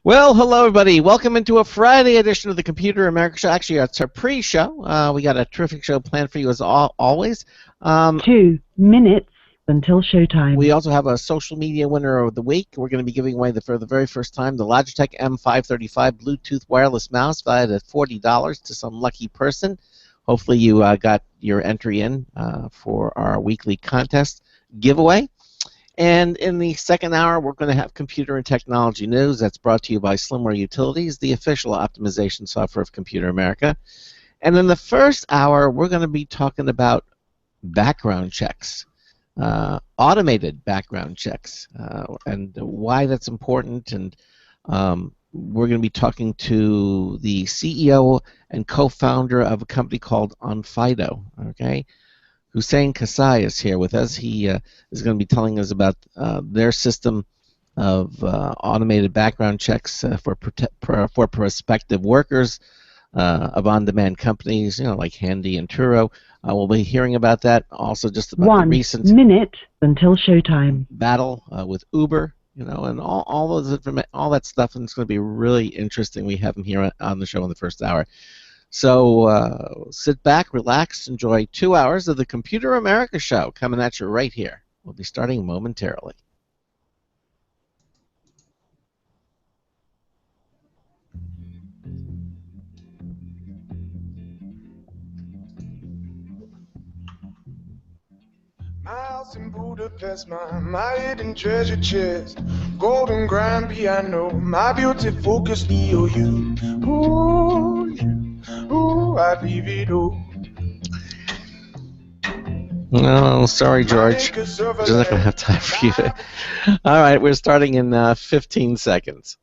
Well, hello everybody. Welcome into a Friday edition of the Computer America Show. Actually, it's our pre-show. We got a terrific show planned for you as always. 2 minutes until showtime. We also have a social media winner of the week. We're going to be giving away for the very first time the Logitech M535 Bluetooth wireless mouse valued at $40 to some lucky person. Hopefully you got your entry in for our weekly contest giveaway. And in the second hour, we're going to have computer and technology news. That's brought to you by Slimware Utilities, the official optimization software of Computer America. And in the first hour, we're going to be talking about background checks, automated background checks, and why that's important. And we're going to be talking to the CEO and co-founder of a company called Onfido, okay? Hussein Kasai is here with us. He is going to be telling us about their system of automated background checks for prospective workers of on-demand companies, like Handy and Turo. We'll be hearing about that. Also, just about the recent 1 minute until showtime battle with Uber, and all that stuff. And it's going to be really interesting. We have him here on the show in the first hour. So sit back, relax, enjoy 2 hours of the Computer America Show coming at you right here. We'll be starting momentarily. My house in Budapest, my hidden treasure chest, golden grand piano, my beauty focused EOU. Ooh, ooh, I leave it all. No, sorry, George. Just not going to have time for you. All right, we're starting in 15 seconds.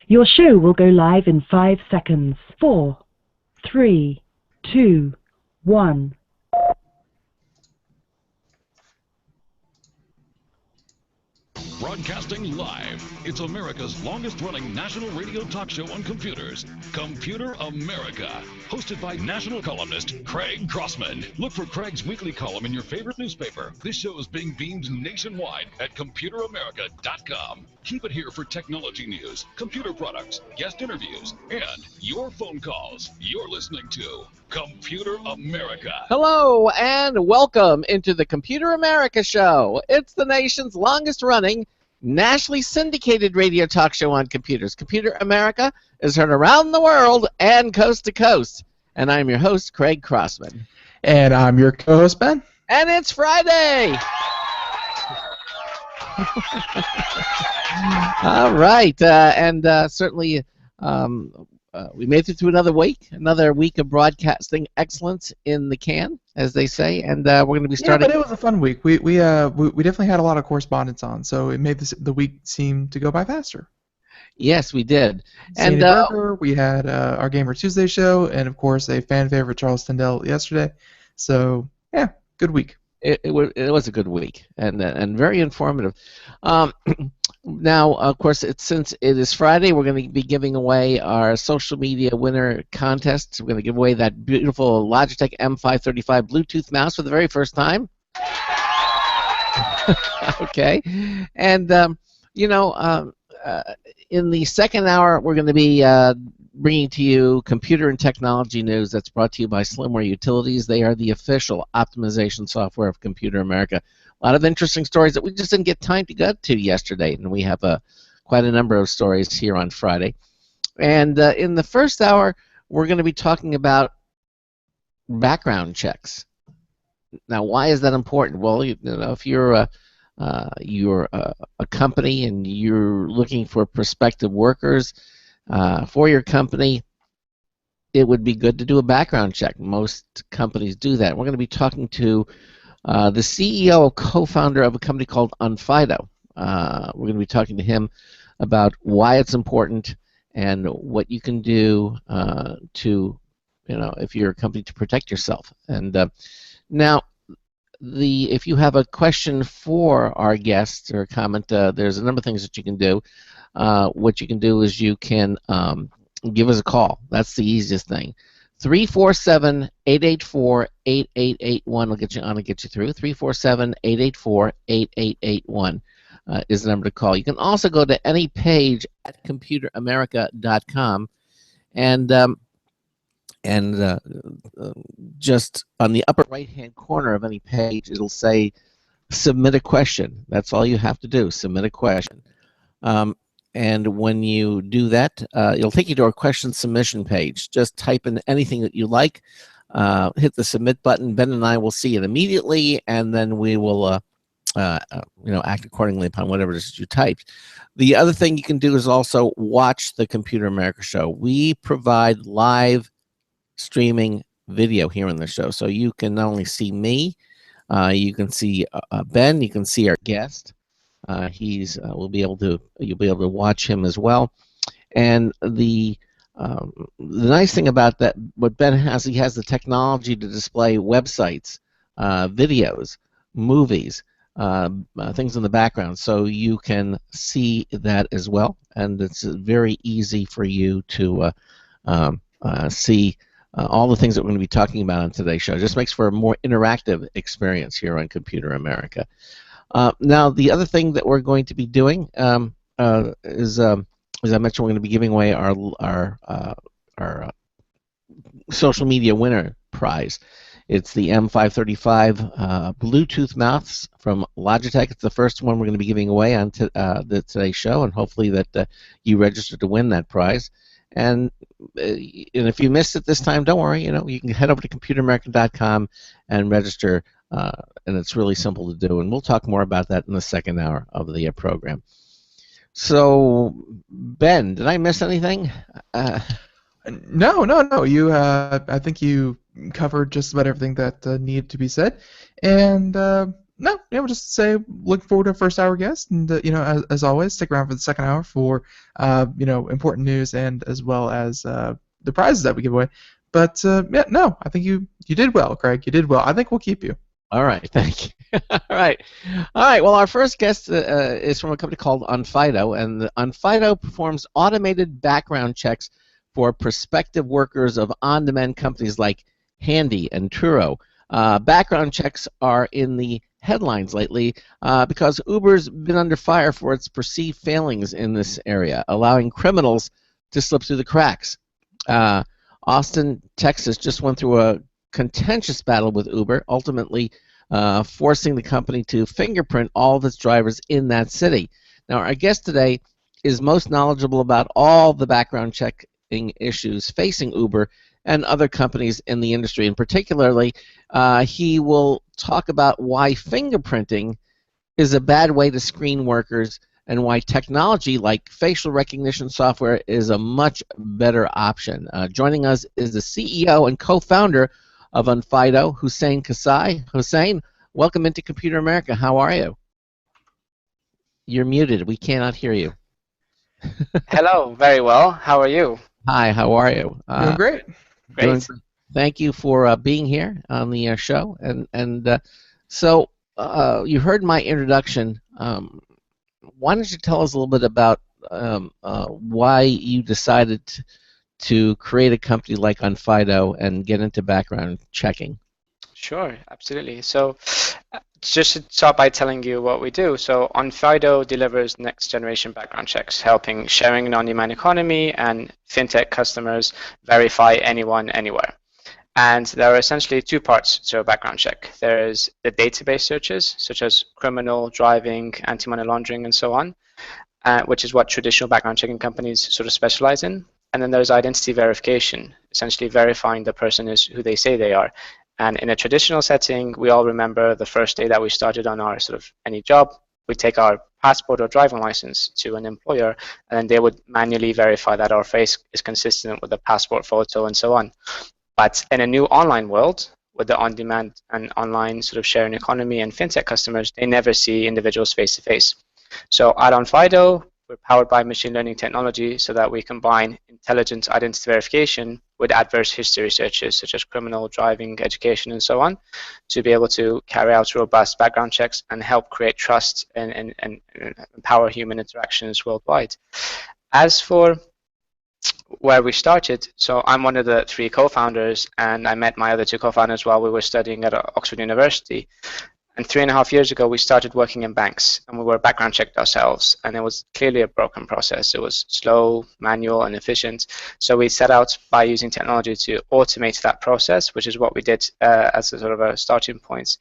Your show will go live in 5 seconds. 4, 3, 2, 1. Broadcasting live, it's America's longest-running national radio talk show on computers, Computer America, hosted by national columnist Craig Crossman. Look for Craig's weekly column in your favorite newspaper. This show is being beamed nationwide at ComputerAmerica.com. Keep it here for technology news, computer products, guest interviews, and your phone calls. You're listening to Computer America. Hello and welcome into the Computer America Show. It's the nation's longest-running, nationally syndicated radio talk show on computers. Computer America is heard around the world and coast to coast. And I'm your host, Craig Crossman. And I'm your co-host, Ben. And it's Friday! All right, certainly we made it through another week of broadcasting excellence in the can, as they say, and we're going to be starting. Yeah, but it was a fun week. We definitely had a lot of correspondence on, so it made the week seem to go by faster. Yes, we did. And Burger, we had our Gamer Tuesday show, and of course a fan favorite, Charles Tyndall, yesterday. So yeah, good week. It was a good week and very informative. Now, of course, since it is Friday, we're going to be giving away our social media winner contest. We're going to give away that beautiful Logitech M535 Bluetooth mouse for the very first time. Okay, and in the second hour, we're going to be bringing to you computer and technology news that's brought to you by Slimware Utilities. They are the official optimization software of Computer America. A lot of interesting stories that we just didn't get time to get to yesterday, and we have quite a number of stories here on Friday. And in the first hour, we're going to be talking about background checks. Now, why is that important? Well, if you're a company and you're looking for prospective workers for your company, it would be good to do a background check. Most companies do that. We're going to be talking to the CEO, co-founder of a company called Onfido. We're going to be talking to him about why it's important and what you can do to, if you're a company, to protect yourself. And now, if you have a question for our guests or a comment, there's a number of things that you can do. What you can do is you can give us a call. That's the easiest thing. 347-884-8881 will get you on and get you through. 347-884-8881 is the number to call. You can also go to any page at computeramerica.com and just on the upper right-hand corner of any page, it'll say submit a question. That's all you have to do, submit a question. And when you do that, it'll take you to a question submission page. Just type in anything that you like, hit the submit button. Ben and I will see it immediately, and then we will act accordingly upon whatever it is you typed. The other thing you can do is also watch the Computer America show. We provide live streaming video here on the show, so you can not only see me, you can see Ben, you can see our guest. You'll be able to watch him as well. And the nice thing about that, what Ben has, he has the technology to display websites, videos, movies, things in the background, so you can see that as well. And it's very easy for you to see all the things that we're going to be talking about on today's show. It just makes for a more interactive experience here on Computer America. Now, the other thing that we're going to be doing is, as I mentioned, we're going to be giving away our social media winner prize. It's the M535 Bluetooth mouse from Logitech. It's the first one we're going to be giving away on today's show, and hopefully that you register to win that prize. And if you missed it this time, don't worry. You can head over to computeramerican.com and register, and it's really simple to do. And we'll talk more about that in the second hour of the program. So, Ben, did I miss anything? No. You, I think you covered just about everything that needed to be said. And we'll just say looking forward to our first hour guest, and as always, stick around for the second hour for important news and as well as the prizes that we give away. But I think you did well, Craig. You did well. I think we'll keep you. All right, thank you. All right. Well, our first guest is from a company called Onfido, and Onfido performs automated background checks for prospective workers of on-demand companies like Handy and Turo. Background checks are in the headlines lately because Uber's been under fire for its perceived failings in this area, allowing criminals to slip through the cracks. Austin, Texas just went through a contentious battle with Uber, ultimately forcing the company to fingerprint all of its drivers in that city. Now, our guest today is most knowledgeable about all the background checking issues facing Uber and other companies in the industry. And particularly, he will talk about why fingerprinting is a bad way to screen workers and why technology like facial recognition software is a much better option. Joining us is the CEO and co-founder of Onfido, Hussein Kasai. Hussein, welcome into Computer America. How are you? You're muted. We cannot hear you. Hello, very well. How are you? Hi, how are you? Doing great. Great. Thank you for being here on the show. So you heard my introduction. Why don't you tell us a little bit about why you decided to create a company like Onfido and get into background checking? Sure, absolutely. So just to start by telling you what we do. So Onfido delivers next generation background checks, helping sharing an on-demand economy and fintech customers verify anyone, anywhere. And there are essentially two parts to a background check. There is the database searches, such as criminal, driving, anti-money laundering, and so on, which is what traditional background checking companies sort of specialize in. And then there's identity verification, essentially verifying the person is who they say they are. And in a traditional setting, we all remember the first day that we started on our sort of any job, we take our passport or driving license to an employer, and then they would manually verify that our face is consistent with the passport photo and so on. But in a new online world, with the on-demand and online sort of sharing economy and fintech customers, they never see individuals face-to-face. So at Onfido, we're powered by machine learning technology so that we combine intelligent identity verification with adverse history searches such as criminal, driving, education, and so on, to be able to carry out robust background checks and help create trust and empower human interactions worldwide. As for where we started, so I'm one of the 3 co-founders, and I met my other 2 co-founders while we were studying at Oxford University. And 3.5 years ago, we started working in banks, and we were background checked ourselves, and it was clearly a broken process. It was slow, manual, and inefficient. So we set out by using technology to automate that process, which is what we did as a sort of a starting point.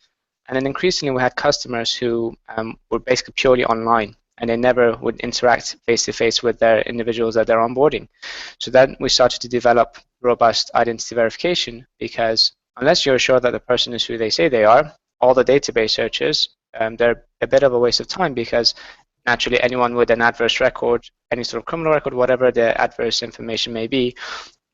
And then increasingly, we had customers who were basically purely online, and they never would interact face-to-face with their individuals that they're onboarding. So then we started to develop robust identity verification, because unless you're sure that the person is who they say they are, all the database searches, they're a bit of a waste of time, because naturally anyone with an adverse record, any sort of criminal record, whatever the adverse information may be,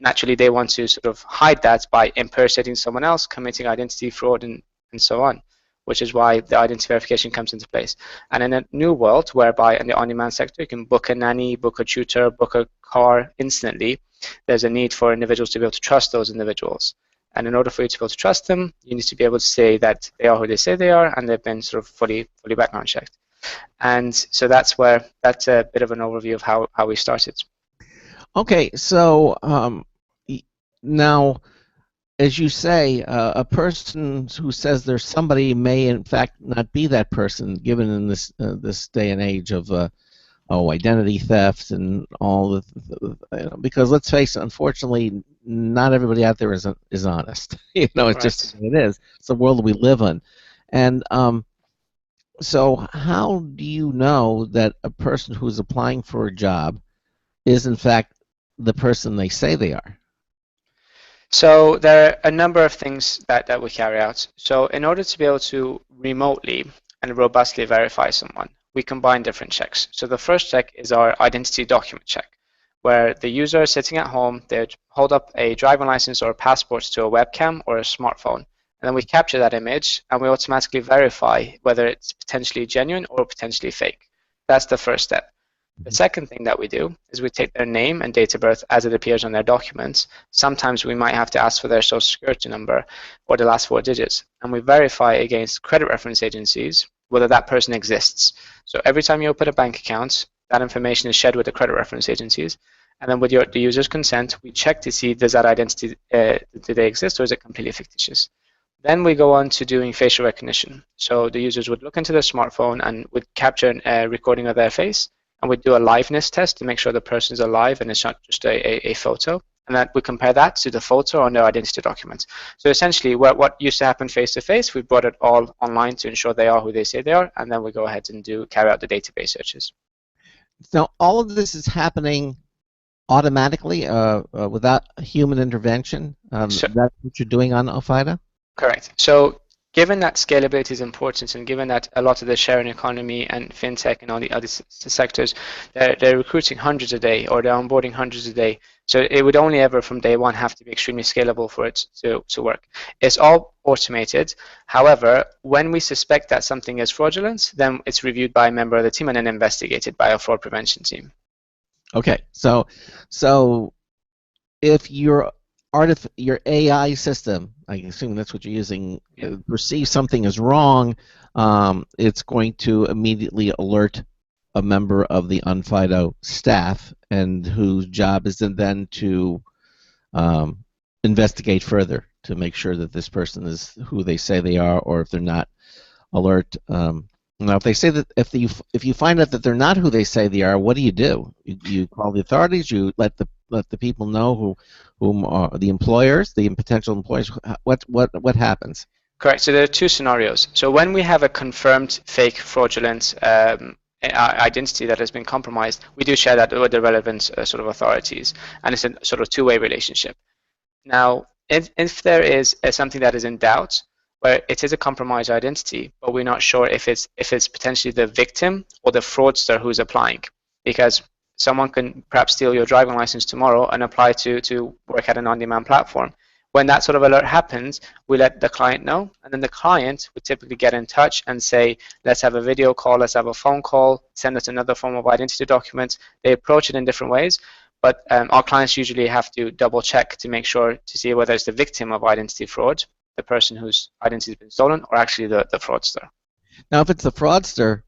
naturally they want to sort of hide that by impersonating someone else, committing identity fraud, and so on, which is why the identity verification comes into place. And in a new world whereby in the on-demand sector you can book a nanny, book a tutor, book a car instantly, there's a need for individuals to be able to trust those individuals. And in order for you to be able to trust them, you need to be able to say that they are who they say they are, and they've been sort of fully background checked. And so that's a bit of an overview of how we started. Okay, so now, as you say, a person who says there's somebody may in fact not be that person, given in this day and age of identity theft and all because let's face it, unfortunately, not everybody out there is honest. It's Right. just it is. It's the world we live in, and so how do you know that a person who's applying for a job is in fact the person they say they are? So there are a number of things that we carry out. So in order to be able to remotely and robustly verify someone, we combine different checks. So the first check is our identity document check, where the user is sitting at home, they hold up a driving license or a passport to a webcam or a smartphone, and then we capture that image and we automatically verify whether it's potentially genuine or potentially fake. That's the first step. The second thing that we do is we take their name and date of birth as it appears on their documents. Sometimes we might have to ask for their social security number or the last 4 digits, and we verify against credit reference agencies whether that person exists. So every time you open a bank account, that information is shared with the credit reference agencies, and then with the user's consent, we check to see does that identity, do they exist, or is it completely fictitious? Then we go on to doing facial recognition. So the users would look into their smartphone and would capture a recording of their face, and we do a liveness test to make sure the person is alive and it's not just a photo. And then we compare that to the photo on their identity documents. So essentially, what used to happen face-to-face, we brought it all online to ensure they are who they say they are, and then we go ahead and carry out the database searches. Now, all of this is happening automatically without human intervention. That's what you're doing on Onfido? Correct. So given that scalability is important, and given that a lot of the sharing economy and fintech and all the other sectors, they're recruiting hundreds a day, or they're onboarding hundreds a day. So it would only ever from day one have to be extremely scalable for it to work. It's all automated. However, when we suspect that something is fraudulent, then it's reviewed by a member of the team and then investigated by our fraud prevention team. Okay, so if your AI system, I assume that's what you're using, perceives something is wrong, it's going to immediately alert a member of the Onfido staff, and whose job is then to investigate further to make sure that this person is who they say they are, or if they're not, alert. Now, if they say that if you find out that they're not who they say they are, what do? You call the authorities. You let the people know whom are the employers, the potential employers. What happens? Correct. So there are 2 scenarios. So when we have a confirmed fake, fraudulent identity that has been compromised, we do share that with the relevant sort of authorities, and it's a sort of 2-way relationship. Now, if there is something that is in doubt, where it is a compromised identity, but we're not sure if it's potentially the victim or the fraudster who's applying, because someone can perhaps steal your driving license tomorrow and apply to work at an on-demand platform. When that sort of alert happens, we let the client know, and then the client would typically get in touch and say, let's have a video call, let's have a phone call, send us another form of identity document. They approach it in different ways, but our clients usually have to double check to make sure to see whether it's the victim of identity fraud, the person whose identity has been stolen, or actually the fraudster. Now, if it's the fraudster,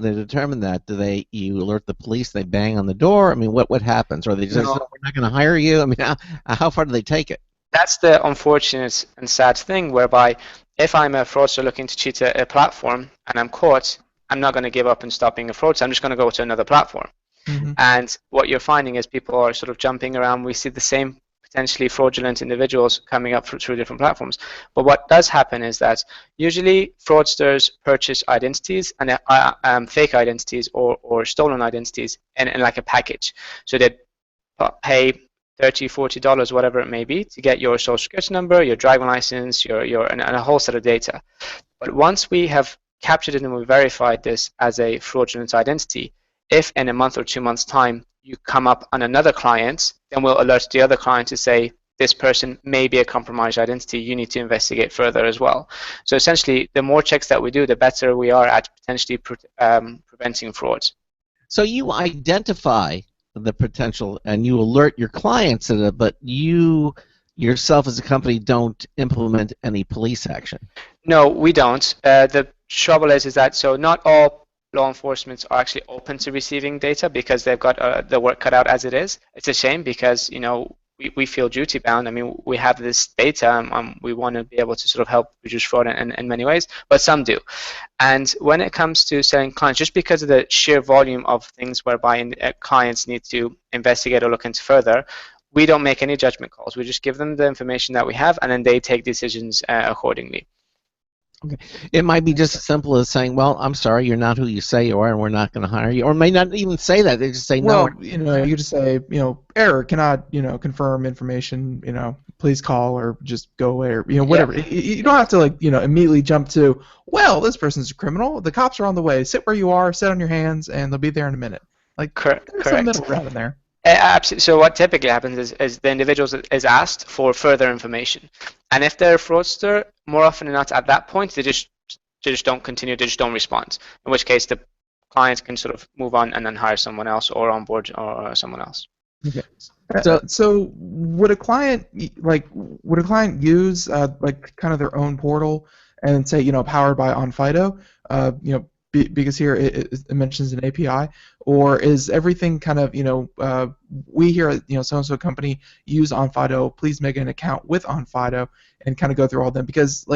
they determine that. You alert the police? They bang on the door. I mean, what happens? Or they just say, No, no, we're not going to hire you? I mean, how far do they take it? that's the unfortunate and sad thing, whereby if I'm a fraudster looking to cheat a platform and I'm caught, I'm not going to give up and stop being a fraudster. I'm just going to go to another platform. Mm-hmm. And what you're finding is people are sort of jumping around. We see the same potentially fraudulent individuals coming up through different platforms. But what does happen is that usually fraudsters purchase identities and fake identities or stolen identities in like a package. So they pay $30, $40, whatever it may be, to get your social security number, your driving license, and a whole set of data. But once we have captured it and we verified this as a fraudulent identity, if in a month or 2 months' time you come up on another client, then we'll alert the other client to say, this person may be a compromised identity, you need to investigate further as well. So essentially, the more checks that we do, the better we are at potentially preventing fraud. So you identify the potential and you alert your clients of it, but you yourself as a company don't implement any police action. No, we don't. The trouble is that so not all law enforcement are actually open to receiving data because they've got the work cut out as it is. It's a shame because we feel duty bound. I mean, we have this data and we want to be able to sort of help reduce fraud in many ways, but some do. And when it comes to selling clients, just because of the sheer volume of things whereby clients need to investigate or look into further, we don't make any judgment calls. We just give them the information that we have and then they take decisions accordingly. Okay. It might be just as simple as saying, well, I'm sorry, you're not who you say you are and we're not going to hire you. Or may not even say that. They just say, Well, no. you just say, error cannot, confirm information, please call or just go away or, whatever. Yeah. You don't have to, immediately jump to, well, this person's a criminal. The cops are on the way. Sit where you are, sit on your hands, and they'll be there in a minute. Correct. There's some middle ground in there. Absolutely. So what typically happens is the individual is asked for further information, and if they're a fraudster, more often than not, at that point they just don't continue, they just don't respond. In which case, the client can sort of move on and then hire someone else or onboard or someone else. Okay. So would a client use kind of their own portal and say powered by Onfido, because here it mentions an API, or is everything kind of we here at so and so company use Onfido, please make an account with Onfido and kind of go through all of them, because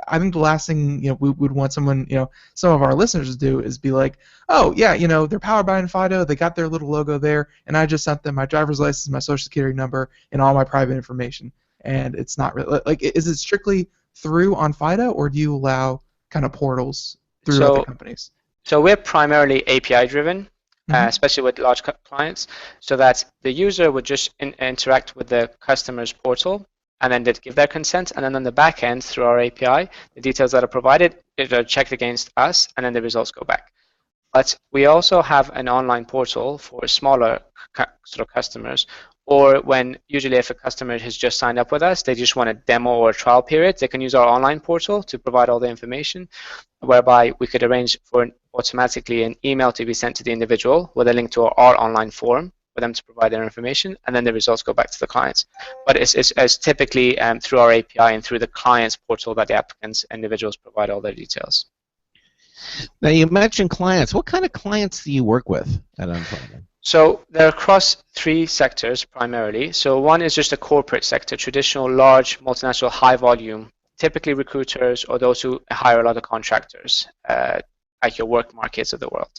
I think the last thing we would want someone some of our listeners to do is be like, oh yeah, they're powered by Onfido, they got their little logo there, and I just sent them my driver's license, my social security number, and all my private information, and it's not really is it strictly through Onfido, or do you allow kind of portals through other companies? So we're primarily API driven, especially with large clients, so that the user would just interact with the customer's portal, and then they'd give their consent, and then on the back end through our API, the details that are provided are checked against us, and then the results go back. But we also have an online portal for smaller sort of customers, or when usually if a customer has just signed up with us, they just want a demo or a trial period, they can use our online portal to provide all the information, whereby we could arrange for automatically an email to be sent to the individual with a link to our online form for them to provide their information, and then the results go back to the clients. But it's typically through our API and through the client's portal that the applicants, individuals provide all their details. Now you mentioned clients. What kind of clients do you work with at Onfido? So they're across 3 sectors primarily. So one is just a corporate sector, traditional large multinational high volume, typically recruiters or those who hire a lot of contractors, like your work markets of the world.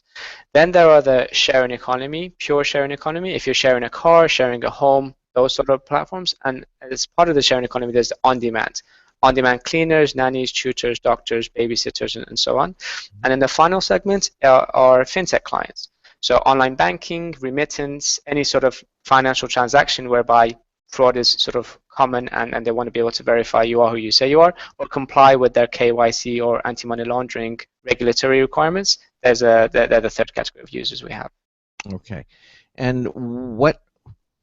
Then there are the sharing economy, pure sharing economy. If you're sharing a car, sharing a home, those sort of platforms. And as part of the sharing economy, there's the on-demand. On-demand cleaners, nannies, tutors, doctors, babysitters, and so on. And then the final segment are fintech clients. So online banking, remittance, any sort of financial transaction whereby fraud is sort of common and they want to be able to verify you are who you say you are or comply with their KYC or anti-money laundering regulatory requirements. They're the third category of users we have. Okay. And what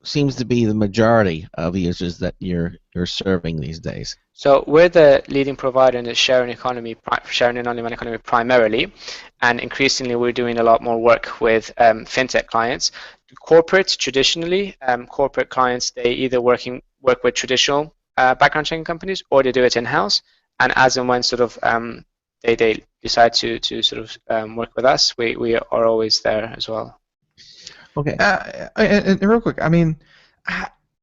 seems to be the majority of users that you're serving these days? So we're the leading provider in the sharing economy, sharing and on-demand economy primarily, and increasingly we're doing a lot more work with fintech clients. Corporate, traditionally, corporate clients, they either work with traditional background checking companies or they do it in-house, and as and when sort of they decide to sort of work with us, we are always there as well. Okay. And real quick, I mean,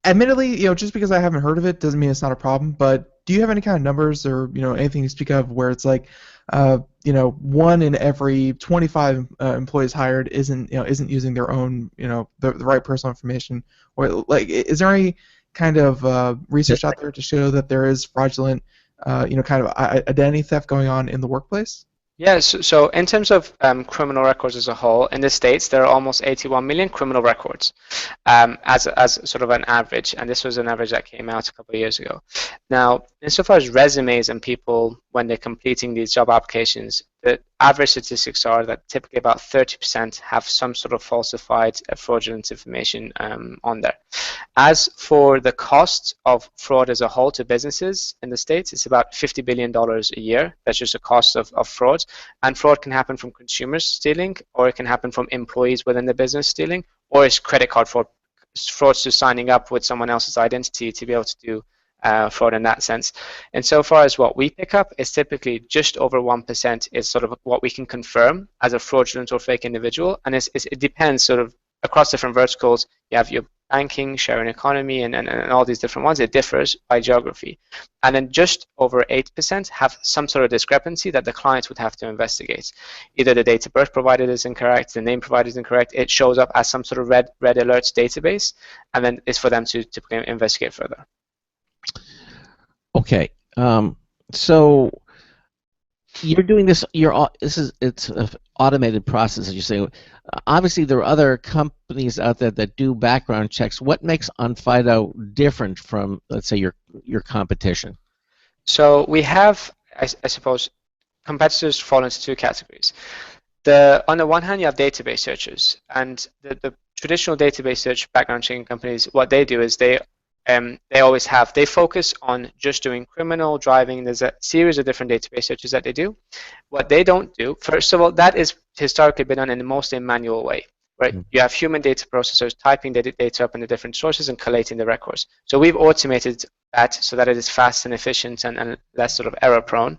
admittedly, just because I haven't heard of it doesn't mean it's not a problem. But do you have any kind of numbers or anything to speak of where it's like, 1 in every 25 employees hired isn't using their own the right personal information, or like is there any kind of research out there to show that there is fraudulent kind of identity theft going on in the workplace? Yeah, so in terms of criminal records as a whole, in the States, there are almost 81 million criminal records as sort of an average, and this was an average that came out a couple of years ago. Now, insofar as resumes and people, when they're completing these job applications, the average statistics are that typically about 30% have some sort of falsified fraudulent information on there. As for the cost of fraud as a whole to businesses in the States, it's about $50 billion a year. That's just a cost of fraud. And fraud can happen from consumers stealing, or it can happen from employees within the business stealing, or it's credit card fraud, fraudsters signing up with someone else's identity to be able to do fraud in that sense. And so far as what we pick up is typically just over 1% is sort of what we can confirm as a fraudulent or fake individual. And it depends sort of across different verticals. You have your banking, sharing economy, and all these different ones. It differs by geography. And then just over 8% have some sort of discrepancy that the client would have to investigate. Either the date of birth provided is incorrect, the name provided is incorrect, it shows up as some sort of red alerts database, and then it's for them to typically investigate further. Okay. So you're doing this. It's an automated process, as you say. Obviously, there are other companies out there that do background checks. What makes Onfido different from, let's say, your competition? So we have, I suppose, competitors fall into two categories. On the one hand, you have database searchers, and the traditional database search background checking companies, what they do is they focus on just doing criminal, driving. There's a series of different database searches that they do. What they don't do, first of all, that is historically been done in a mostly manual way, right? You have human data processors typing the data up in the different sources and collating the records. So we've automated that so that it is fast and efficient and less sort of error prone.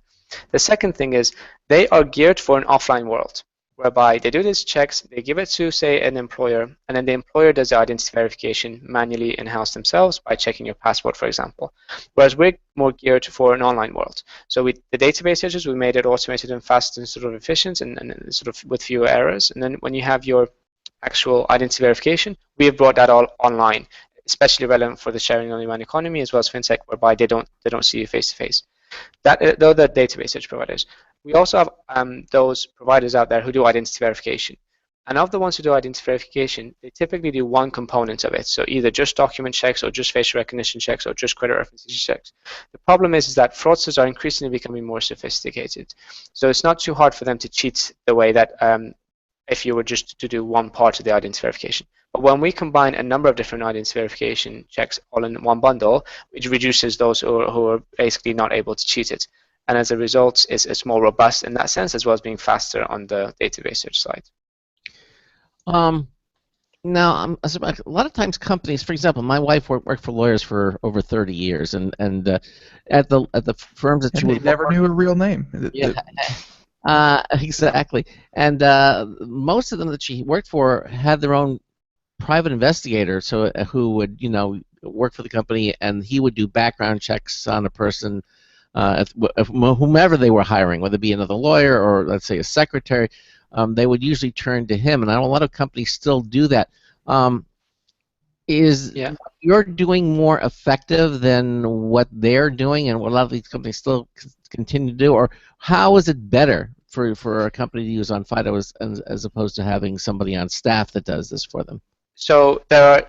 The second thing is they are geared for an offline world, whereby they do these checks, they give it to, say, an employer, and then the employer does the identity verification manually in-house themselves by checking your passport, for example. Whereas we're more geared for an online world. So the database searches, we made it automated and fast and sort of efficient and sort of with fewer errors. And then when you have your actual identity verification, we have brought that all online, especially relevant for the sharing on-demand economy as well as fintech, whereby they don't see you face-to-face. Those are the database search providers. We also have those providers out there who do identity verification. And of the ones who do identity verification, they typically do one component of it. So either just document checks or just facial recognition checks or just credit reference checks. The problem is that fraudsters are increasingly becoming more sophisticated. So it's not too hard for them to cheat the way that if you were just to do one part of the identity verification. But when we combine a number of different identity verification checks all in one bundle, it reduces those who are basically not able to cheat it. And as a result, it's more robust in that sense, as well as being faster on the database search side. Now, a lot of times companies, for example, my wife worked for lawyers for over 30 years, and at the firms that she never knew her real name. Yeah, exactly. And most of them that she worked for had their own private investigator, so who would work for the company, and he would do background checks on a person. If whomever they were hiring, whether it be another lawyer or, let's say, a secretary, they would usually turn to him. And I know a lot of companies still do that. Is you're doing more effective than what they're doing and what a lot of these companies still continue to do? Or how is it better for a company to use Onfido as opposed to having somebody on staff that does this for them? So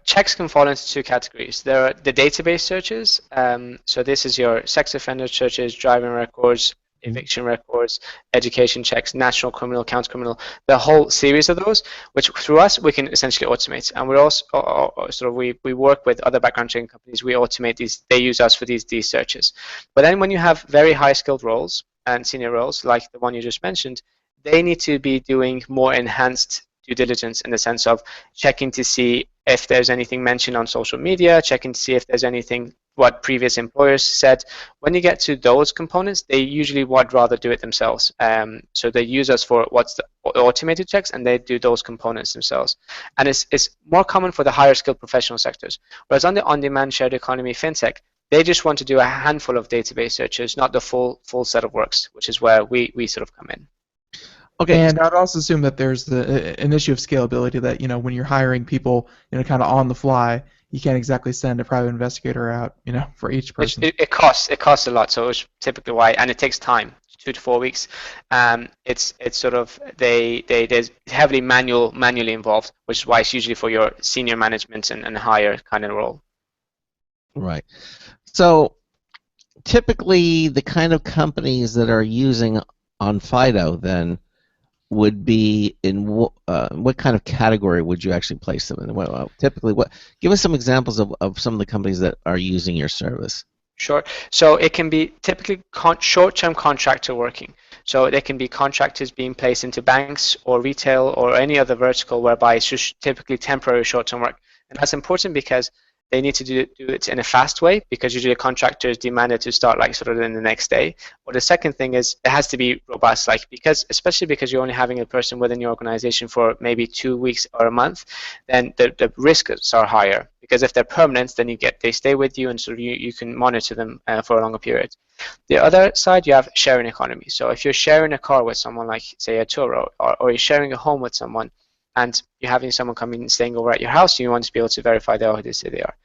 checks can fall into two categories. There are the database searches. So this is your sex offender searches, driving records, eviction records, education checks, national criminal, counter criminal, the whole series of those, which through us we can essentially automate. And we're also we work with other background checking companies. We automate these. They use us for these searches. But then when you have very high skilled roles and senior roles like the one you just mentioned, they need to be doing more enhanced due diligence in the sense of checking to see if there's anything mentioned on social media, checking to see if there's anything what previous employers said. When you get to those components, they usually would rather do it themselves. So they use us for what's the automated checks, and they do those components themselves. And it's more common for the higher skilled professional sectors. Whereas on the on-demand shared economy fintech, they just want to do a handful of database searches, not the full set of works, which is where we sort of come in. Okay. And I'd also assume that there's an issue of scalability that, when you're hiring people, kind of on the fly, you can't exactly send a private investigator out, for each person. It costs a lot, so it's typically why, and it takes time, 2 to 4 weeks. It's sort of there's heavily manually involved, which is why it's usually for your senior management and higher kind of role. Right. So typically, the kind of companies that are using Onfido then would be in what kind of category would you actually place them in? Well, typically, give us some examples of some of the companies that are using your service. Sure. So it can be typically short-term contractor working. So they can be contractors being placed into banks or retail or any other vertical whereby it's just typically temporary short-term work. And that's important because they need to do it in a fast way, because usually a contractor is demanded to start like sort of in the next day. Or the second thing is it has to be robust, especially because you're only having a person within your organization for maybe 2 weeks or a month, then the risks are higher. Because if they're permanent, then they stay with you, and so you can monitor them for a longer period. The other side, you have sharing economy. So if you're sharing a car with someone, like say a Turo, or you're sharing a home with someone, and you're having someone coming and staying over at your house, you want to be able to verify who they say they are.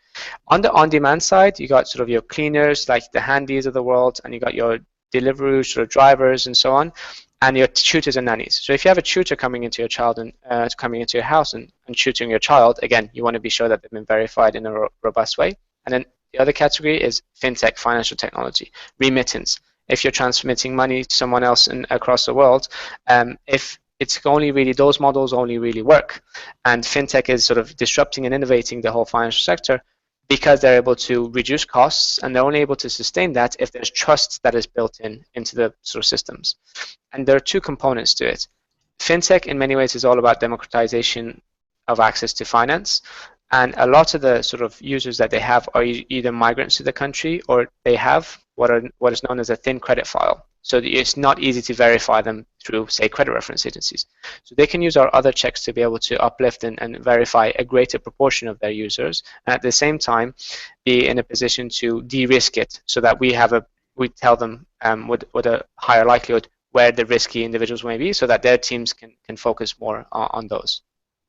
On the on-demand side, you got sort of your cleaners, like the handies of the world, and you got your deliverers, sort of drivers, and so on, and your tutors and nannies. So if you have a tutor coming into your child and coming into your house and tutoring your child, again, you want to be sure that they've been verified in a robust way. And then the other category is fintech, financial technology, remittance. If you're transmitting money to someone else across the world, if it's only really those models only really work, and fintech is sort of disrupting and innovating the whole financial sector because they're able to reduce costs, and they're only able to sustain that if there's trust that is built into the sort of systems. And there are two components to it. Fintech in many ways is all about democratization of access to finance, and a lot of the sort of users that they have are either migrants to the country, or they have what is known as a thin credit file. So it's not easy to verify them through, say, credit reference agencies. So they can use our other checks to be able to uplift and verify a greater proportion of their users, and at the same time be in a position to de-risk it, so that we tell them with a higher likelihood where the risky individuals may be, so that their teams can focus more on those.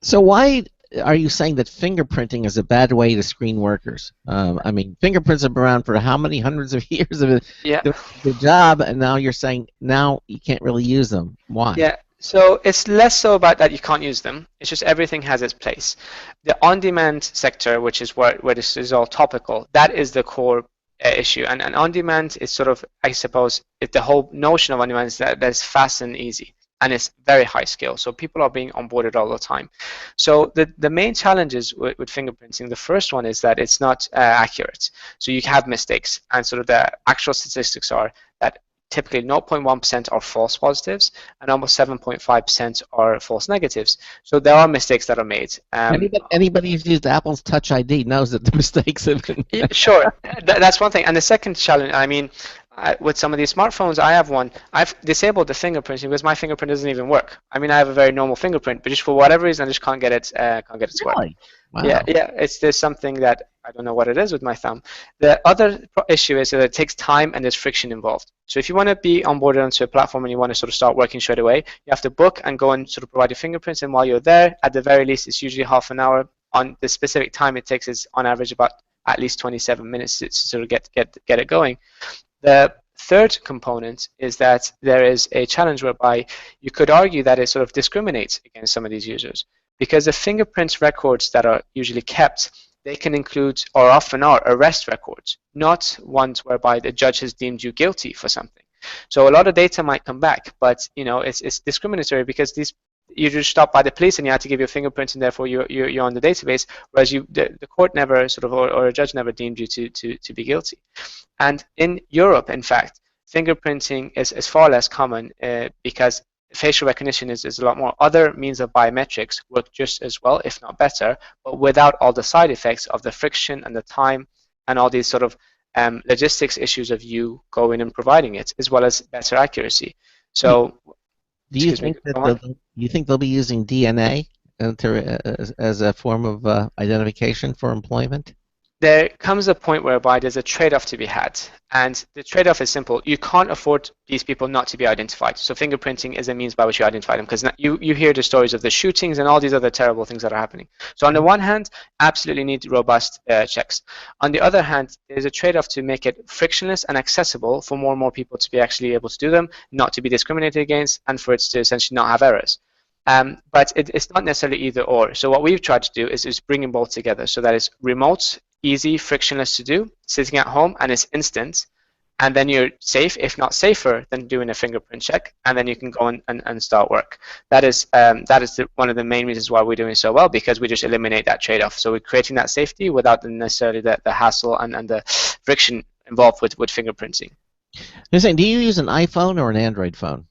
So why are you saying that fingerprinting is a bad way to screen workers? I mean, fingerprints have been around for how many hundreds of years of the job, and now you're saying now you can't really use them. Why? Yeah, so it's less so about that you can't use them. It's just everything has its place. The on-demand sector, which is where this is all topical, that is the core issue. And on-demand is sort of, I suppose, the whole notion of on-demand is that it's fast and easy. And it's very high skill, so people are being onboarded all the time. So the main challenges with fingerprinting, the first one is that it's not accurate. So you have mistakes, and sort of the actual statistics are that typically 0.1% are false positives, and almost 7.5% are false negatives. So there are mistakes that are made. Anybody who's used Apple's Touch ID knows that the mistakes have been. Sure, that's one thing. And the second challenge, I mean, with some of these smartphones, I have one. I've disabled the fingerprinting because my fingerprint doesn't even work. I mean, I have a very normal fingerprint, but just for whatever reason, I just can't get it to work. Really? Wow. Yeah. There's something that I don't know what it is with my thumb. The other issue is that it takes time and there's friction involved. So if you want to be onboarded onto a platform and you want to sort of start working straight away, you have to book and go and sort of provide your fingerprints. And while you're there, at the very least, it's usually half an hour. On the specific time it takes is on average about at least 27 minutes to sort of get it going. The third component is that there is a challenge whereby you could argue that it sort of discriminates against some of these users, because the fingerprints records that are usually kept, they can include, or often are, arrest records, not ones whereby the judge has deemed you guilty for something. So a lot of data might come back, but it's discriminatory because you just stopped by the police and you had to give your fingerprints, and therefore you're on the database, whereas the court never sort of, or a judge never deemed you to be guilty. And in Europe, in fact, fingerprinting is far less common because facial recognition is a lot more. Other means of biometrics work just as well, if not better, but without all the side effects of the friction and the time and all these sort of logistics issues of you going and providing it, as well as better accuracy. So, Do you excuse me, think that go on. you think they'll be using DNA as a form of identification for employment? There comes a point whereby there's a trade-off to be had, and the trade-off is simple. You can't afford these people not to be identified. So fingerprinting is a means by which you identify them, because you hear the stories of the shootings and all these other terrible things that are happening. So on the one hand, absolutely need robust checks. On the other hand, there's a trade-off to make it frictionless and accessible for more and more people to be actually able to do them, not to be discriminated against, and for it to essentially not have errors. But it's not necessarily either or. So what we've tried to do is bring them both together, so that it's remote, easy, frictionless to do, sitting at home, and it's instant. And then you're safe, if not safer, than doing a fingerprint check, and then you can go and start work. That is one of the main reasons why we're doing so well, because we just eliminate that trade-off. So we're creating that safety without necessarily the hassle and the friction involved with fingerprinting. Listen, do you use an iPhone or an Android phone?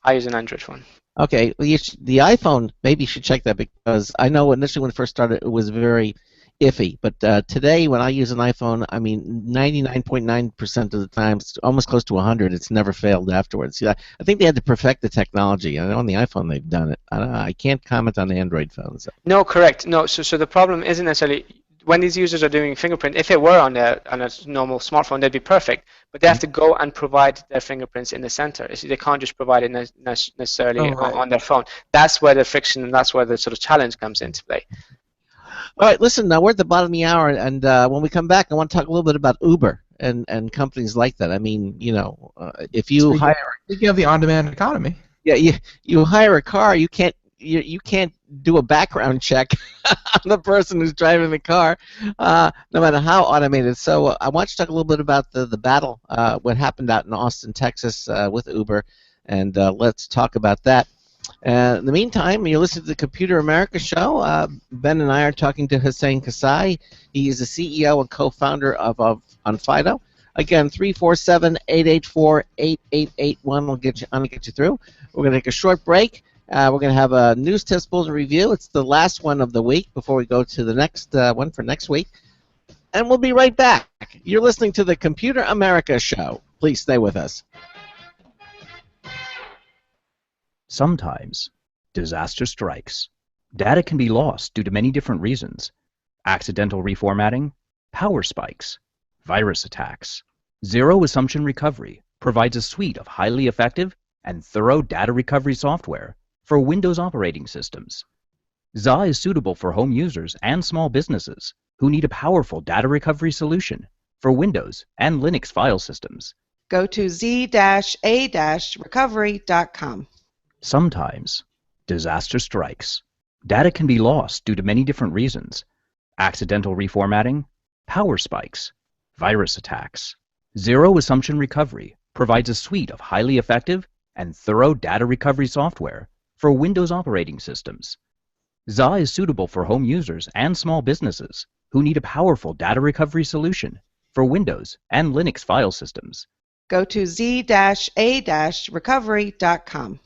I use an Android phone. Okay, well, the iPhone, maybe you should check that, because I know initially when it first started it was very iffy, but today when I use an iPhone, I mean 99.9% of the time, it's almost close to 100, it's never failed afterwards. See, I think they had to perfect the technology. I know on the iPhone they've done it. I can't comment on the Android phones. No, correct. No, so the problem isn't necessarily when these users are doing fingerprint. If it were on a normal smartphone, they'd be perfect. But they have to go and provide their fingerprints in the center. They can't just provide it necessarily on their phone. That's where the friction and that's where the sort of challenge comes into play. All right, listen, now we're at the bottom of the hour, and when we come back, I want to talk a little bit about Uber and companies like that. I mean, you know, if you Speaking of the on-demand economy. Yeah, you hire a car, you can't do a background check on the person who's driving the car, no matter how automated. So I want you to talk a little bit about the battle, what happened out in Austin, Texas, with Uber, and let's talk about that. In the meantime, you're listening to the Computer America Show. Ben and I are talking to Hussein Kasai. He is the CEO and co-founder of Onfido. Again, 347-884-8881 will get you through. We're going to take a short break. We're going to have a news tips bulletin review. It's the last one of the week before we go to the next one for next week. And we'll be right back. You're listening to the Computer America Show. Please stay with us. Sometimes, disaster strikes. Data can be lost due to many different reasons. Accidental reformatting, power spikes, virus attacks. Zero Assumption Recovery provides a suite of highly effective and thorough data recovery software for Windows operating systems. ZA is suitable for home users and small businesses who need a powerful data recovery solution for Windows and Linux file systems. Go to z-a-recovery.com. Sometimes, disaster strikes. Data can be lost due to many different reasons. Accidental reformatting, power spikes, virus attacks. Zero Assumption Recovery provides a suite of highly effective and thorough data recovery software for Windows operating systems. ZA is suitable for home users and small businesses who need a powerful data recovery solution for Windows and Linux file systems. Go to z-a-recovery.com.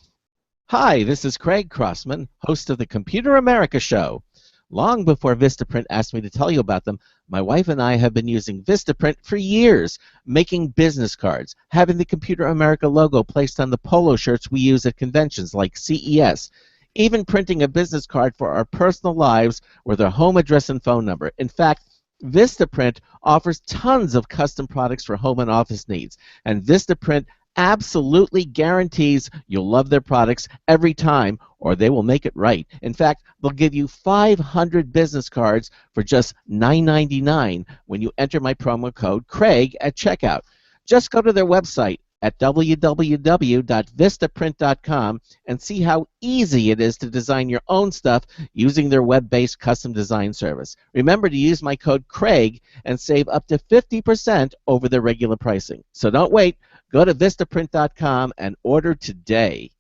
Hi, this is Craig Crossman, host of the Computer America Show. Long before Vistaprint asked me to tell you about them, my wife and I have been using Vistaprint for years, making business cards, having the Computer America logo placed on the polo shirts we use at conventions like CES, even printing a business card for our personal lives with our home address and phone number. In fact, Vistaprint offers tons of custom products for home and office needs, and Vistaprint absolutely guarantees you'll love their products every time, or they will make it right. In fact, they'll give you 500 business cards for just $9.99 when you enter my promo code Craig at checkout. Just go to their website at www.vistaprint.com and see how easy it is to design your own stuff using their web-based custom design service. Remember to use my code Craig and save up to 50% over their regular pricing. So don't wait. Go to Vistaprint.com and order today.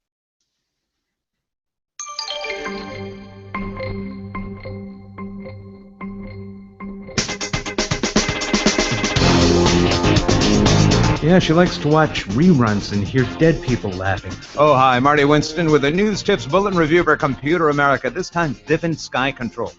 Yeah, she likes to watch reruns and hear dead people laughing. Oh, hi, Marty Winston with a News Tips Bulletin Review for Computer America. This time, Vivint Sky Control.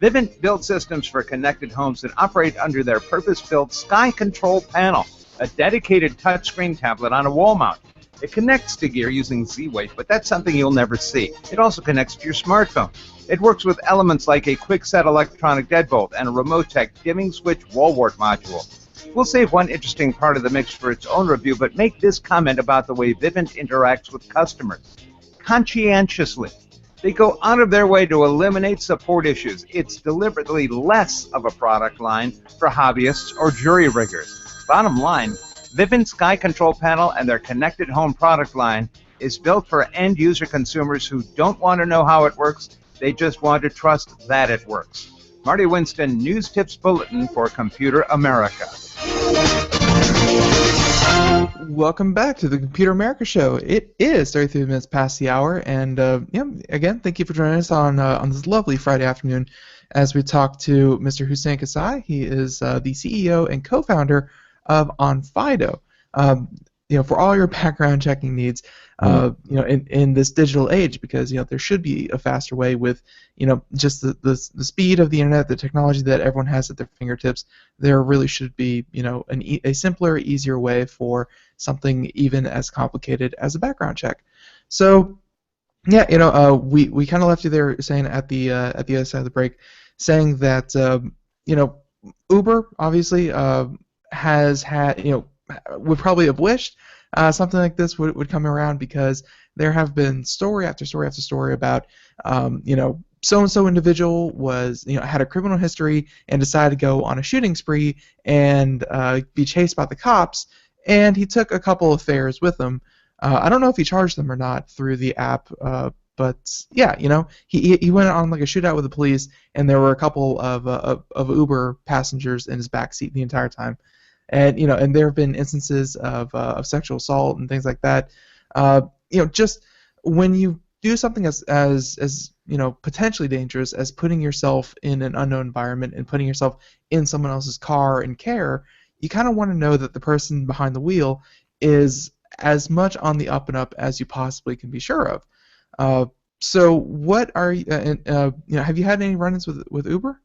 Vivint builds systems for connected homes that operate under their purpose-built Sky Control panel, a dedicated touchscreen tablet on a wall mount. It connects to gear using Z-Wave, but that's something you'll never see. It also connects to your smartphone. It works with elements like a quick-set electronic deadbolt and a Remotech dimming switch wall wart module. We'll save one interesting part of the mix for its own review, but make this comment about the way Vivint interacts with customers. Conscientiously. They go out of their way to eliminate support issues. It's deliberately less of a product line for hobbyists or jury riggers. Bottom line, Vivint Sky Control Panel and their connected home product line is built for end-user consumers who don't want to know how it works. They just want to trust that it works. Marty Winston, News Tips Bulletin for Computer America. Welcome back to the Computer America Show. It is 33 minutes past the hour, and again, thank you for joining us on this lovely Friday afternoon as we talk to Mr. Hussein Kasai. He is the CEO and co-founder of Onfido. For all your background checking needs, in this digital age, because there should be a faster way with just the speed of the internet, the technology that everyone has at their fingertips. There really should be a simpler, easier way for something even as complicated as a background check. So we kind of left you there saying at the other side of the break, saying that Uber obviously has had would probably have wished something like this would come around, because there have been story after story after story about so-and-so individual was had a criminal history and decided to go on a shooting spree and be chased by the cops, and he took a couple of fares with him. I don't know if he charged them or not through the app, but yeah, he went on like a shootout with the police, and there were a couple of Uber passengers in his backseat the entire time. And and there have been instances of sexual assault and things like that. Just when you do something as potentially dangerous as putting yourself in an unknown environment and putting yourself in someone else's car and care, you kind of want to know that the person behind the wheel is as much on the up and up as you possibly can be sure of. So, what are have you had any run-ins with Uber?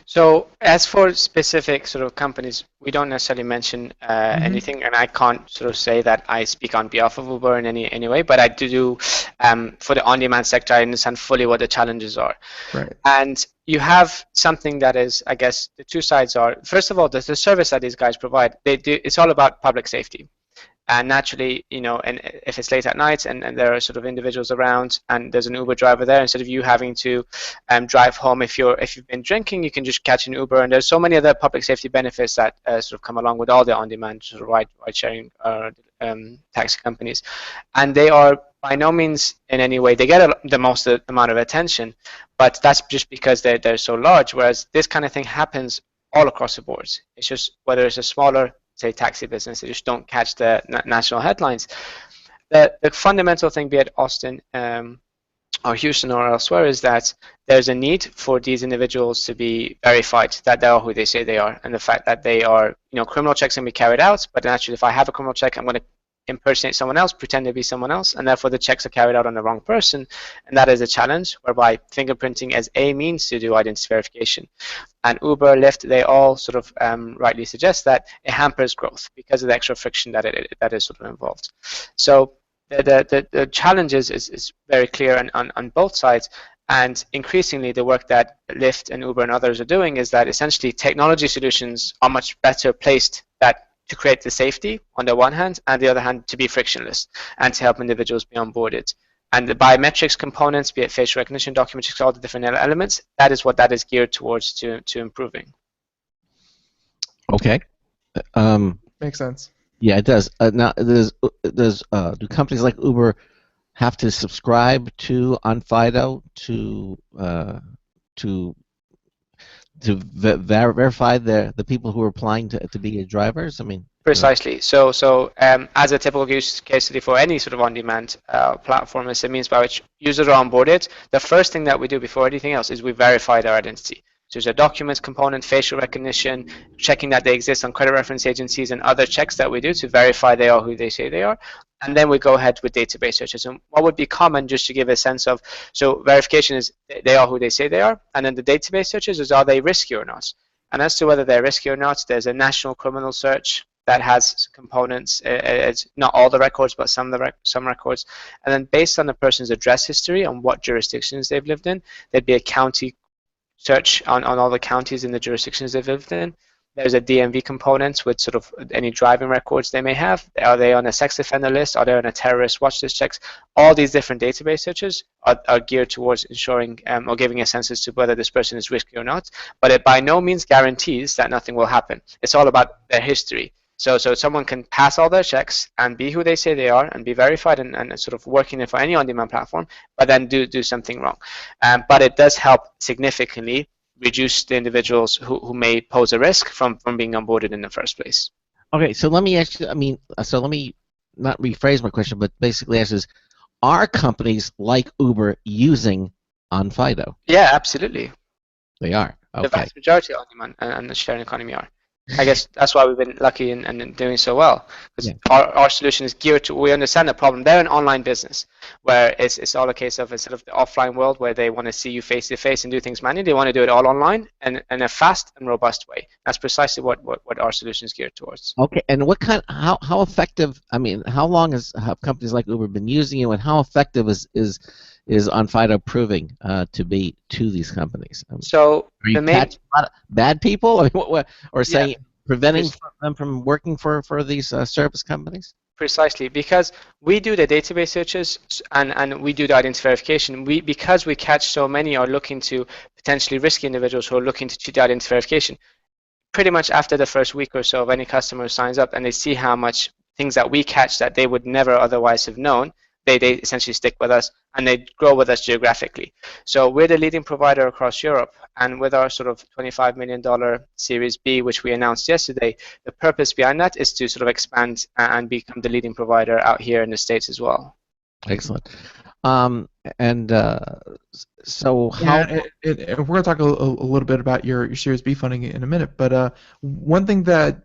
So as for specific sort of companies, we don't necessarily mention anything, and I can't sort of say that I speak on behalf of Uber in any way, but I do for the on-demand sector, I understand fully what the challenges are. Right. And you have something that is, I guess, the two sides are, first of all, the service that these guys provide, it's all about public safety. And naturally, and if it's late at night and there are sort of individuals around and there's an Uber driver there, instead of you having to drive home, if you've been drinking, you can just catch an Uber. And there's so many other public safety benefits that sort of come along with all the on-demand sort of ride-sharing taxi companies. And they are by no means in any way, they get the most amount of attention, but that's just because they're so large, whereas this kind of thing happens all across the board. It's just whether it's a smaller, say, taxi business, they just don't catch the national headlines. The fundamental thing, be it Austin or Houston or elsewhere, is that there's a need for these individuals to be verified that they are who they say they are, and the fact that they are, criminal checks can be carried out, but naturally, if I have a criminal check, I'm going to impersonate someone else, pretend to be someone else, and therefore the checks are carried out on the wrong person, and that is a challenge, whereby fingerprinting as a means to do identity verification. And Uber, Lyft, they all sort of rightly suggest that it hampers growth because of the extra friction that is sort of involved. So the challenge is very clear on both sides, and increasingly the work that Lyft and Uber and others are doing is that essentially technology solutions are much better placed to create the safety on the one hand, and the other hand to be frictionless and to help individuals be onboarded. And the biometrics components, be it facial recognition, document checks, all the different elements, that is what that is geared towards to improving. Okay. Makes sense. Yeah, it does. Now, do companies like Uber have to subscribe to Onfido to verify the people who are applying to be drivers? I mean, precisely. So as a typical use case for any sort of on-demand platform, is a means by which users are onboarded. The first thing that we do before anything else is we verify their identity. So there's a documents component, facial recognition, checking that they exist on credit reference agencies, and other checks that we do to verify they are who they say they are. And then we go ahead with database searches. And what would be common, just to give a sense of, so verification is they are who they say they are, and then the database searches is, are they risky or not? And as to whether they're risky or not, there's a national criminal search that has components. It's not all the records, but some records. And then based on the person's address history and what jurisdictions they've lived in, there'd be a county search on all the counties in the jurisdictions they've lived in. There's a DMV component with sort of any driving records they may have. Are they on a sex offender list? Are they on a terrorist watch list checks? All these different database searches are geared towards ensuring or giving a sense as to whether this person is risky or not. But it by no means guarantees that nothing will happen. It's all about their history. So someone can pass all their checks and be who they say they are and be verified and sort of working for any on-demand platform, but then do something wrong. But it does help significantly reduce the individuals who may pose a risk from being onboarded in the first place. Okay, so let me actually, let me not rephrase my question, but basically ask is, are companies like Uber using Onfido? Yeah, absolutely. They are. Okay. The vast majority of on-demand and the sharing economy are. I guess that's why we've been lucky in doing so well. Because our solution is geared to, we understand the problem. They're an online business where it's all a case of, instead of the offline world where they want to see you face to face and do things manually, they want to do it all online and in a fast and robust way. That's precisely what our solution is geared towards. Okay, and how effective, how long have companies like Uber been using you, and how effective is Onfido proving to be to these companies? So are you catching a lot of bad people, or saying preventing them from working for these service companies? Precisely, because we do the database searches and we do the identity verification. Because we catch so many are looking to potentially risky individuals who are looking to cheat the identity verification. Pretty much after the first week or so of any customer signs up and they see how much things that we catch that they would never otherwise have known, they essentially stick with us and they grow with us geographically. So we're the leading provider across Europe, and with our sort of $25 million Series B, which we announced yesterday, the purpose behind that is to sort of expand and become the leading provider out here in the States as well. Excellent. So how? We're going to talk a little bit about your Series B funding in a minute, but one thing that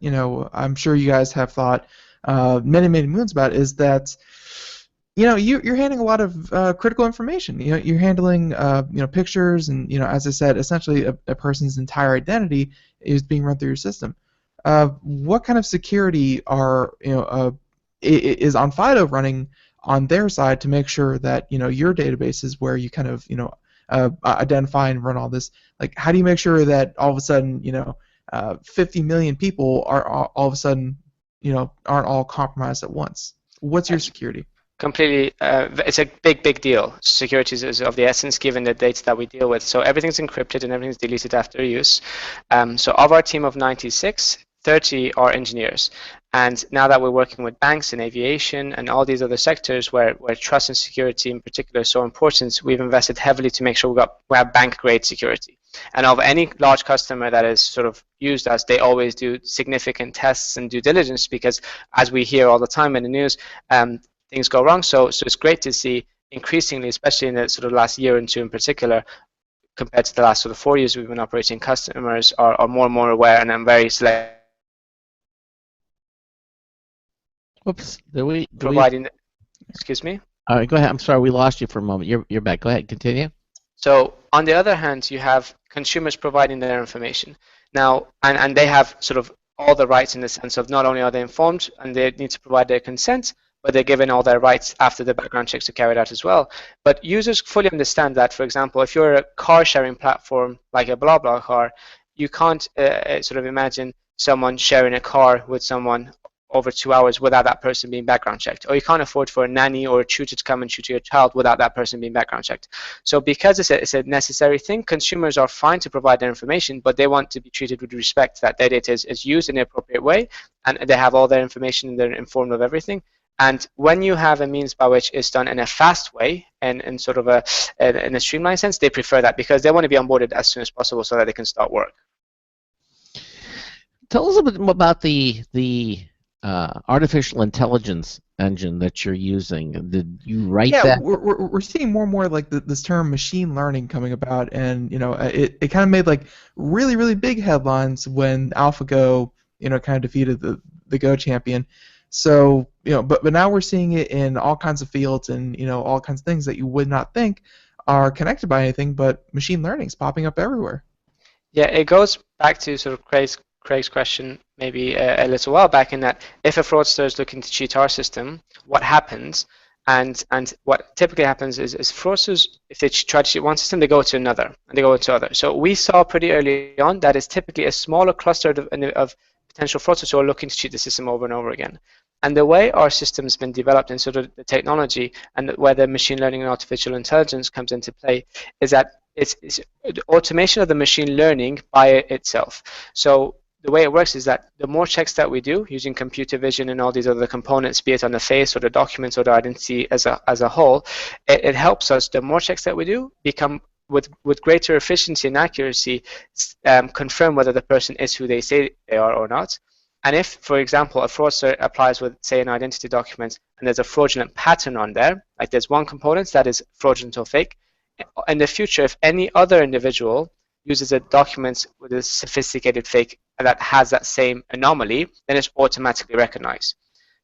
I'm sure you guys have thought many moons about is that you're handling a lot of critical information. You're handling pictures, and as I said, essentially a person's entire identity is being run through your system. What kind of security is Onfido running on their side to make sure that your databases where you kind of identify and run all this? Like, how do you make sure that all of a sudden 50 million people are all of a sudden aren't all compromised at once? What's your security? Completely, it's a big deal. Security is of the essence given the data that we deal with. So everything's encrypted and everything's deleted after use. So of our team of 96, 30 are engineers. And now that we're working with banks and aviation and all these other sectors where trust and security in particular is so important, we've invested heavily to make sure we have bank-grade security. And of any large customer that has sort of used us, they always do significant tests and due diligence, because as we hear all the time in the news, things go wrong. So it's great to see increasingly, especially in the sort of last year and two in particular, compared to the last sort of 4 years we've been operating, customers are more and more aware, and I'm very selective. Whoops. Excuse me? All right, go ahead. I'm sorry, we lost you for a moment. You're back. Go ahead, continue. So on the other hand, you have consumers providing their information. Now, and they have sort of all the rights in the sense of not only are they informed and they need to provide their consent, but they're given all their rights after the background checks are carried out as well. But users fully understand that, for example, if you're a car sharing platform like a BlaBlaCar, you can't sort of imagine someone sharing a car with someone over 2 hours without that person being background checked. Or you can't afford for a nanny or a tutor to come and tutor your child without that person being background checked. So because it's a necessary thing, consumers are fine to provide their information, but they want to be treated with respect, that their data is used in the appropriate way, and they have all their information and they're informed of everything. And when you have a means by which it's done in a fast way and in sort of in a streamlined sense, they prefer that because they want to be onboarded as soon as possible so that they can start work. Tell us a bit more about the artificial intelligence engine that you're using? Did you write Yeah, that? we're seeing more and more like this term machine learning coming about, and it kind of made like really big headlines when AlphaGo kind of defeated the Go champion. So but now we're seeing it in all kinds of fields and all kinds of things that you would not think are connected by anything, but machine learning is popping up everywhere. Yeah, it goes back to sort of Craig's question maybe a little while back, in that if a fraudster is looking to cheat our system, what happens? And what typically happens is fraudsters, if they try to cheat one system, they go to another, and they go into other. So we saw pretty early on that it's typically a smaller cluster of potential fraudsters who are looking to cheat the system over and over again. And the way our system's been developed and sort of the technology and where the machine learning and artificial intelligence comes into play is that it's the automation of the machine learning by itself. So the way it works is that the more checks that we do using computer vision and all these other components, be it on the face or the documents or the identity as a whole, it helps us, the more checks that we do, become with greater efficiency and accuracy, confirm whether the person is who they say they are or not. And if, for example, a fraudster applies with, say, an identity document and there's a fraudulent pattern on there, like there's one component that is fraudulent or fake, in the future, if any other individual uses a document with a sophisticated fake that has that same anomaly, then it's automatically recognized.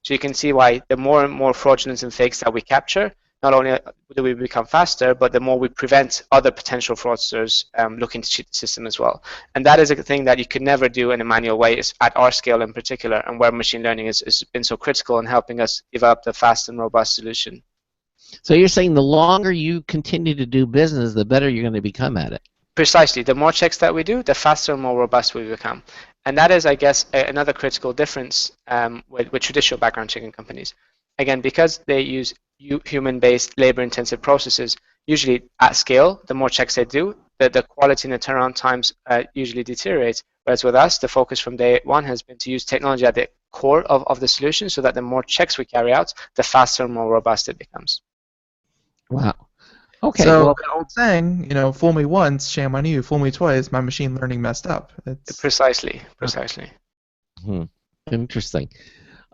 So you can see why the more and more fraudulence and fakes that we capture, not only do we become faster, but the more we prevent other potential fraudsters looking to cheat the system as well. And that is a thing that you could never do in a manual way, at our scale in particular, and where machine learning has been so critical in helping us develop the fast and robust solution. So you're saying the longer you continue to do business, the better you're going to become at it. Precisely. The more checks that we do, the faster and more robust we become. And that is, I guess, another critical difference with traditional background checking companies. Again, because they use human-based, labor-intensive processes, usually at scale, the more checks they do, the quality and the turnaround times usually deteriorate. Whereas with us, the focus from day one has been to use technology at the core of the solution, so that the more checks we carry out, the faster and more robust it becomes. Wow. Okay. So Well, the old saying, fool me once, shame on you. Fool me twice, my machine learning messed up. Precisely. Interesting.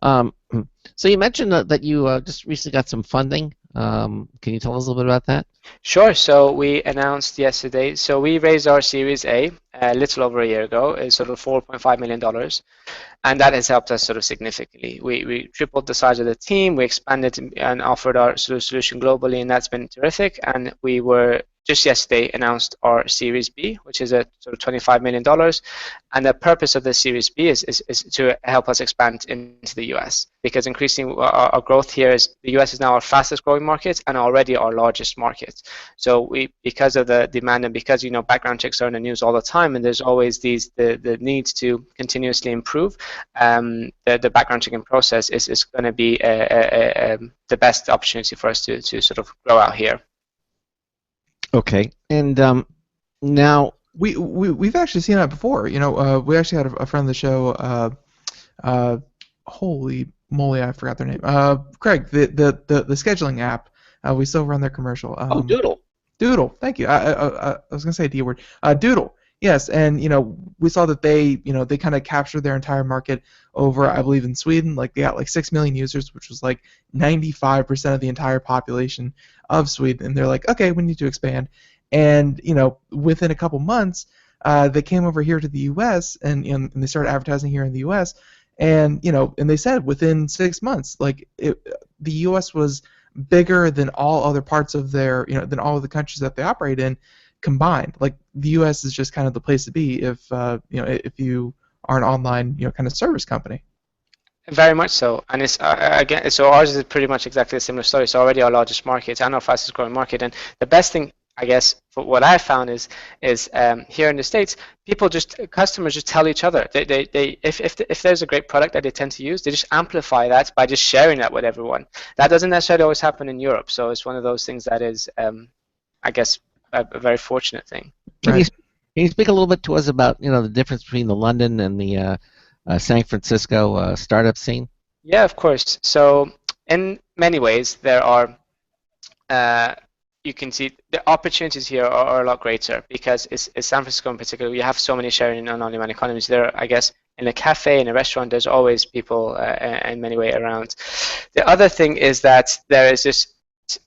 So you mentioned that you just recently got some funding. Can you tell us a little bit about that? Sure. So we announced yesterday. So we raised our Series A a little over a year ago. It's sort of $4.5 million. And that has helped us sort of significantly. We tripled the size of the team. We expanded and offered our sort of solution globally, and that's been terrific. And we were just yesterday announced our Series B, which is a sort of $25 million. And the purpose of the Series B is to help us expand into the US, because increasing our growth here is the US is now our fastest growing market and already our largest market. So because of the demand and because background checks are in the news all the time, and there's always the need to continuously improve, the background checking process is going to be the best opportunity for us to sort of grow out here. Okay. And now we've actually seen that before. We actually had a friend of the show. Holy moly, I forgot their name. Craig, the scheduling app. We still run their commercial. Doodle. Doodle. Thank you. I was gonna say a D word. Doodle. Yes, and we saw that they kind of captured their entire market over, I believe, in Sweden. Like they got like 6 million users, which was like 95% of the entire population of Sweden. And they're like, okay, we need to expand. And within a couple months, they came over here to the U.S. and they started advertising here in the U.S. And and they said within 6 months, like the U.S. was bigger than all other parts of their than all of the countries that they operate in combined. Like the U.S. is just kind of the place to be if if you are an online kind of service company. Very much so, and it's again, so ours is pretty much exactly a similar story. It's already our largest market and our fastest growing market, and the best thing, I guess, for what I found is here in the States, customers just tell each other. If there's a great product that they tend to use, they just amplify that by just sharing that with everyone. That doesn't necessarily always happen in Europe, so it's one of those things that is, I guess, a very fortunate thing. Can you speak a little bit to us about the difference between the London and the San Francisco startup scene? Yeah, of course. So in many ways, there are you can see the opportunities here are a lot greater, because it's San Francisco in particular. You have so many sharing and on-demand economies. There are, I guess, in a cafe, in a restaurant, there's always people in many ways around. The other thing is that there is this,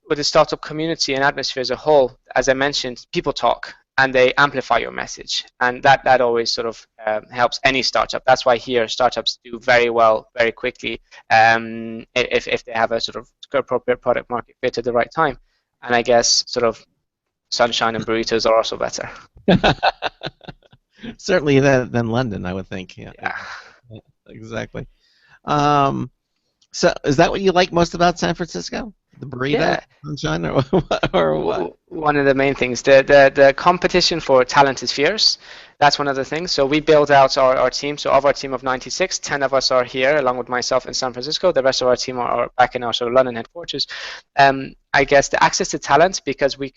with the startup community and atmosphere as a whole, as I mentioned, people talk and they amplify your message, and that always sort of helps any startup. That's why here startups do very well very quickly if they have a sort of appropriate product market fit at the right time. And I guess sort of sunshine and burritos are also better. Certainly than London, I would think. Yeah. Exactly. So is that what you like most about San Francisco? The burrito, sunshine, or what? One of the main things. The competition for talent is fierce. That's one of the things. So we build out our team. So of our team of 96, 10 of us are here, along with myself in San Francisco. The rest of our team are back in our sort of London headquarters. I guess the access to talent, because we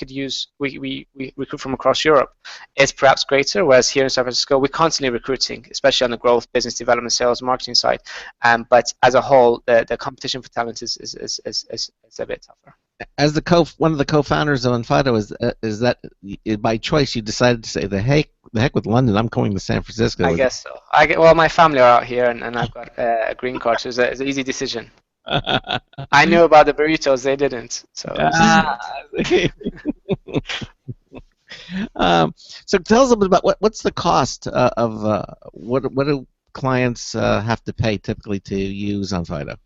recruit from across Europe, is perhaps greater. Whereas here in San Francisco, we're constantly recruiting, especially on the growth, business development, sales, marketing side. But as a whole, the competition for talent is a bit tougher. As one of the co-founders of Onfido, is that by choice you decided to say the heck with London, I'm going to San Francisco? I guess so. Well, my family are out here, and I've got a green card, so it's an easy decision. I knew about the burritos; they didn't. So. So tell us a bit about what's the cost of what do clients have to pay typically to use Onfido?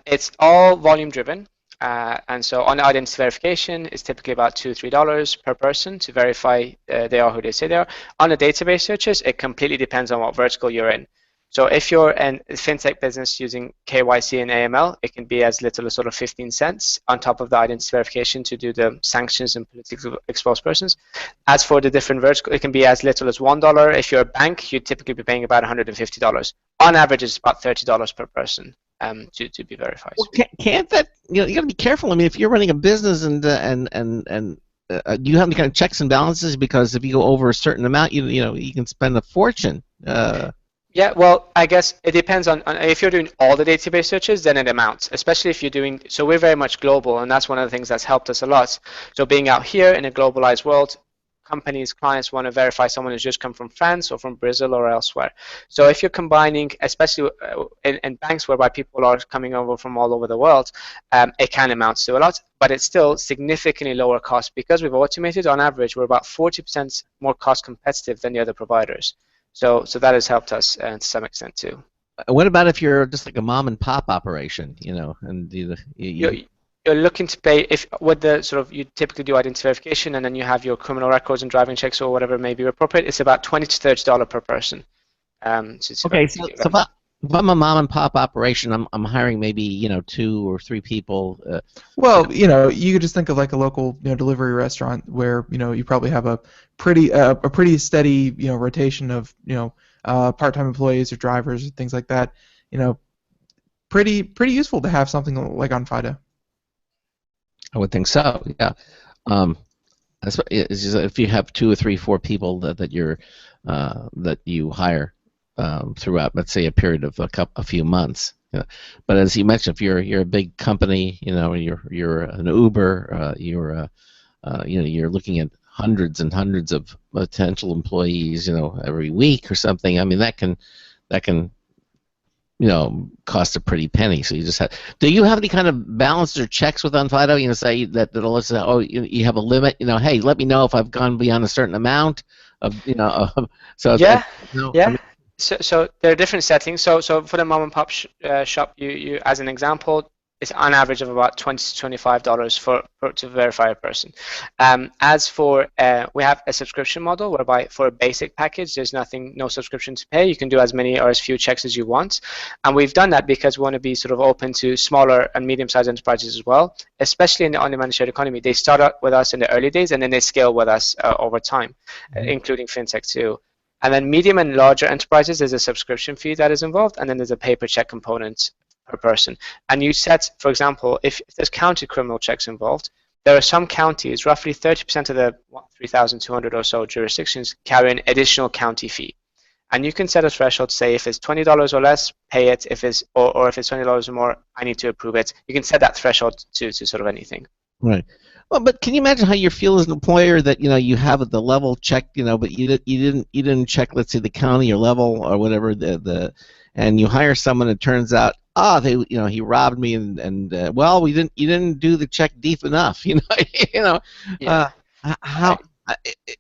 It's all volume driven. And so on identity verification, it's typically about $2-3 per person to verify they are who they say they are. On the database searches, it completely depends on what vertical you're in. So if you're in a fintech business using KYC and AML, it can be as little as sort of 15 cents on top of the identity verification to do the sanctions and politically exposed persons. As for the different verticals, it can be as little as $1. If you're a bank, you'd typically be paying about $150. On average, it's about $30 per person. To be verified. Well, can't that, you got to be careful. I mean, if you're running a business and do you have any kind of checks and balances? Because if you go over a certain amount, you can spend a fortune. Yeah, well, I guess it depends on if you're doing all the database searches, then it amounts. Especially if you're doing, so we're very much global, and that's one of the things that's helped us a lot. So being out here in a globalized world, companies, clients want to verify someone who's just come from France or from Brazil or elsewhere. So if you're combining, especially in banks whereby people are coming over from all over the world, it can amount to a lot, but it's still significantly lower cost because we've automated. On average, we're about 40% more cost competitive than the other providers. So that has helped us to some extent too. What about if you're just like a mom and pop operation, and you're looking to pay you typically do identity verification and then you have your criminal records and driving checks or whatever may be appropriate. It's about $20 to $30 per person. Okay, so if I'm a mom and pop operation, I'm hiring maybe 2 or 3 people. Well, you could just think of like a local delivery restaurant where you probably have a pretty steady rotation of part-time employees or drivers or things like that. Pretty useful to have something like Onfido. I would think so. Yeah. It's just if you have 2 or 3, 4 people that you hire throughout, let's say, a period of a few months. But as you mentioned, if you're a big company, you're an Uber, you're looking at hundreds and hundreds of potential employees, every week or something. I mean, that can cost a pretty penny. So you just have. Do you have any kind of balance or checks with Onfido? Say that'll say, oh, you have a limit. Hey, let me know if I've gone beyond a certain amount of. So yeah, yeah. I mean, so there are different settings. So for the mom and pop shop, you as an example, it's on average of about $20 to $25 to verify a person. As for we have a subscription model whereby for a basic package there's no subscription to pay. You can do as many or as few checks as you want, and we've done that because we want to be sort of open to smaller and medium-sized enterprises as well, especially in the on-demand shared economy. They start out with us in the early days and then they scale with us over time, including fintech too. And then medium and larger enterprises, there's a subscription fee that is involved, and then there's a pay-per-check component per person. And you set, for example, if there's county criminal checks involved, there are some counties, roughly 30% of the 3,200 or so jurisdictions carry an additional county fee. And you can set a threshold to say if it's $20 or less, pay it. If it's or if it's $20 or more, I need to approve it. You can set that threshold to sort of anything. Right. Well, but can you imagine how you feel as an employer that you have the level checked, but you didn't check, let's say, the county or level or whatever and you hire someone and it turns out he robbed me and well, we didn't you didn't do the check deep enough. you know Yeah. uh, how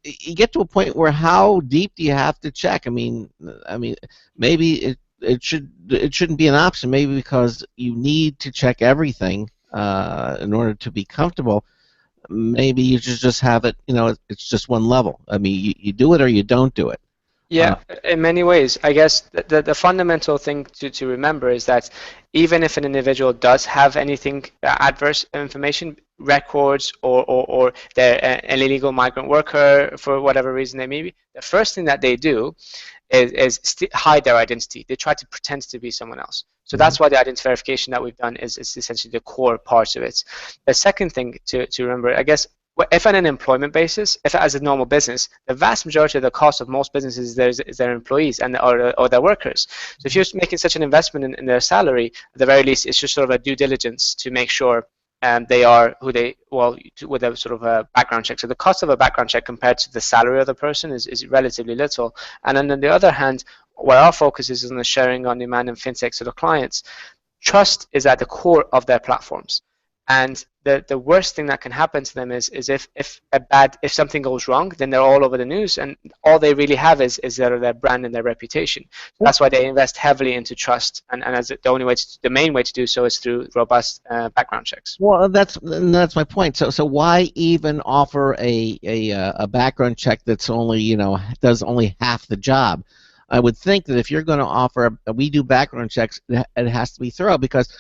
you get to a point where how deep do you have to check? I mean maybe it shouldn't be an option, maybe because you need to check everything in order to be comfortable. Maybe you should just have it, it's just one level. I mean, you do it or you don't do it. Yeah, in many ways. I guess the fundamental thing to remember is that even if an individual does have anything adverse information, records, or they're an illegal migrant worker for whatever reason they may be, the first thing that they do is hide their identity. They try to pretend to be someone else. So that's why the identity verification that we've done is essentially the core part of it. The second thing to remember, I guess, if on an employment basis, if as a normal business, the vast majority of the cost of most businesses is their employees or their workers. So if you're making such an investment in their salary, at the very least, it's just sort of a due diligence to make sure they are who they, with a sort of a background check. So the cost of a background check compared to the salary of the person is relatively little. And then on the other hand, where our focus is on the sharing on demand and fintech to the clients, trust is at the core of their platforms. And the worst thing that can happen to them is if something goes wrong, then they're all over the news, and all they really have is their brand and their reputation. So that's why they invest heavily into trust, and as the main way to do so is through robust background checks. Well, that's my point. So why even offer a background check that's only does only half the job? I would think that if you're going to offer we do background checks, it has to be thorough, because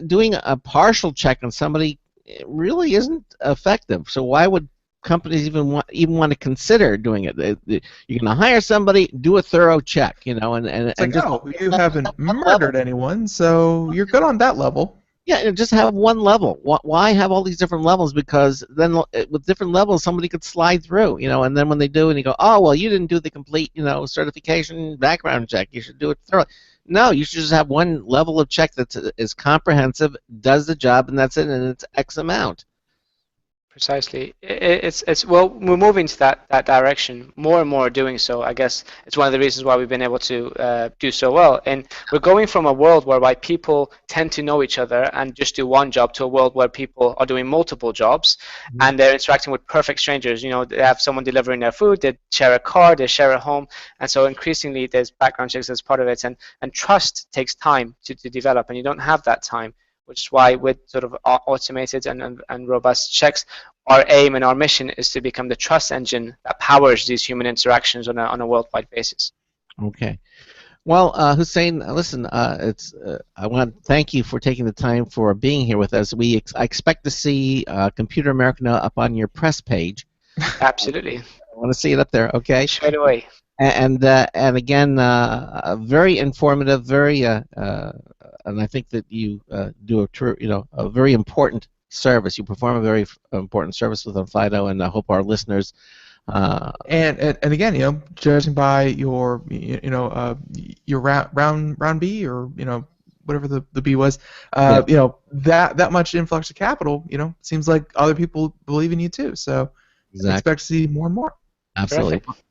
doing a partial check on somebody really isn't effective. So why would companies even want to consider doing it? You're going to hire somebody, do a thorough check, and It's like, just you haven't murdered anyone, so you're good on that level. Yeah, just have one level. Why have all these different levels? Because then with different levels, somebody could slide through, and then when they do, and you go, oh, well, you didn't do the complete, certification background check. You should do it thoroughly. No, you should just have one level of check that is comprehensive, does the job, and that's it, and it's X amount. Precisely. Well, we're moving to that direction. More and more doing so. I guess it's one of the reasons why we've been able to do so well. And we're going from a world whereby people tend to know each other and just do one job to a world where people are doing multiple jobs, and they're interacting with perfect strangers. They have someone delivering their food, they share a car, they share a home, and so increasingly there's background checks as part of it. And trust takes time to develop, and you don't have that time. Which is why with sort of automated and robust checks, our aim and our mission is to become the trust engine that powers these human interactions on a worldwide basis. Okay. Well, Hussein, listen, I want to thank you for taking the time for being here with us. I expect to see Computer America up on your press page. Absolutely. I want to see it up there, okay? Straight away. And again, very informative, very and I think that you do a very important service. You perform a very important service with Onfido, and I hope our listeners. And again, judging by your your round B, or whatever the B was, that much influx of capital, seems like other people believe in you too. So Exactly. I expect to see more and more. Absolutely. Perfect.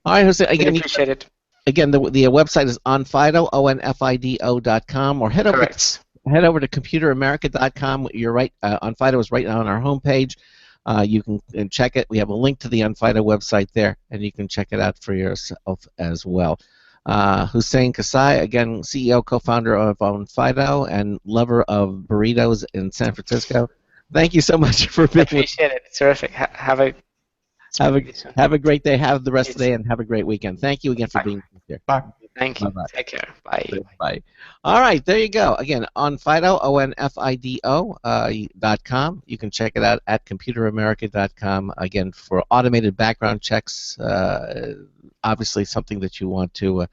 All right, Jose. Again, appreciate it. Again, the website is Onfido, ONFIDO.com, or head over to ComputerAmerica.com. You're right. Onfido is right now on our homepage. You can check it. We have a link to the Onfido website there, and you can check it out for yourself as well. Hussein Kasai, again, CEO, co-founder of Onfido, and lover of burritos in San Francisco. Thank you so much for being here. Appreciate it. Terrific. Have a great day. Have the rest of the day, and have a great weekend. Thank you again for being here. Bye. Thank you. Bye-bye. Take care. Bye. Bye. All right, there you go. Again, Onfido, ONFIDO.com. You can check it out at ComputerAmerica.com. Again, for automated background checks, obviously something that you want to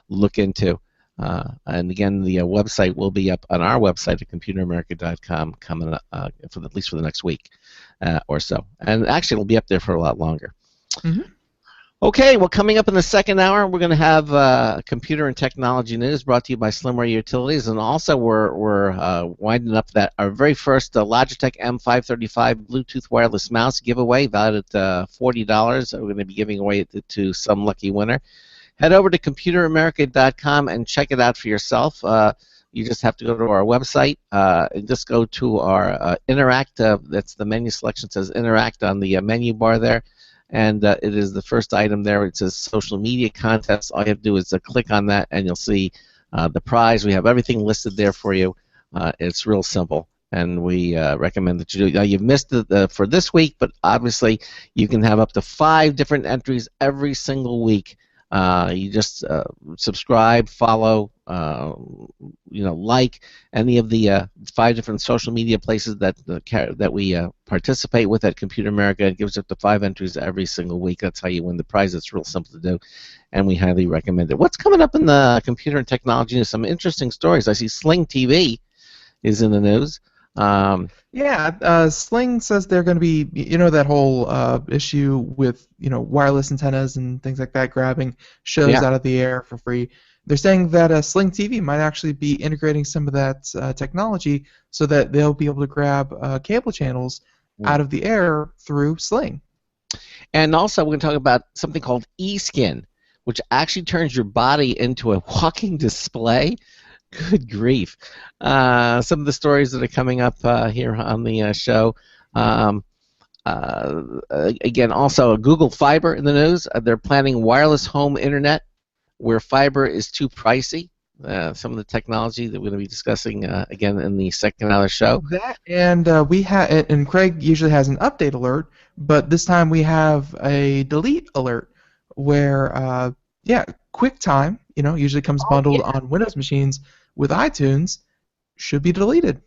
look into. And again, the website will be up on our website at ComputerAmerica.com coming at least for the next week or so. And actually, it'll be up there for a lot longer. Mm-hmm. Okay, well, coming up in the second hour, we're going to have computer and technology news brought to you by Slimware Utilities, and also we're winding up our very first Logitech M535 Bluetooth wireless mouse giveaway, valued at $40. We're going to be giving away to some lucky winner. Head over to computeramerica.com and check it out for yourself. You just have to go to our website and just go to our Interact. That's the menu selection says Interact on the menu bar there. And it is the first item there. It says social media contests. All you have to do is click on that, and you'll see the prize. We have everything listed there for you. It's real simple, and we recommend that you do it. Now, you've missed it for this week, but obviously you can have up to 5 different entries every single week. You just subscribe, follow, like any of the 5 different social media places that we participate with at Computer America. It gives up to 5 entries every single week. That's how you win the prize. It's real simple to do, and we highly recommend it. What's coming up in the computer and technology news? Some interesting stories. I see Sling TV is in the news. Sling says they're going to be, that whole issue with, wireless antennas and things like that grabbing shows out of the air for free. They're saying that Sling TV might actually be integrating some of that technology so that they'll be able to grab cable channels out of the air through Sling. And also, we're going to talk about something called eSkin, which actually turns your body into a walking display. Good grief. Some of the stories that are coming up here on the show. Again, also Google Fiber in the news. They're planning wireless home internet where fiber is too pricey. Some of the technology that we're going to be discussing again in the second hour show. That and and Craig usually has an update alert, but this time we have a delete alert where QuickTime, usually comes bundled on Windows machines with iTunes, should be deleted.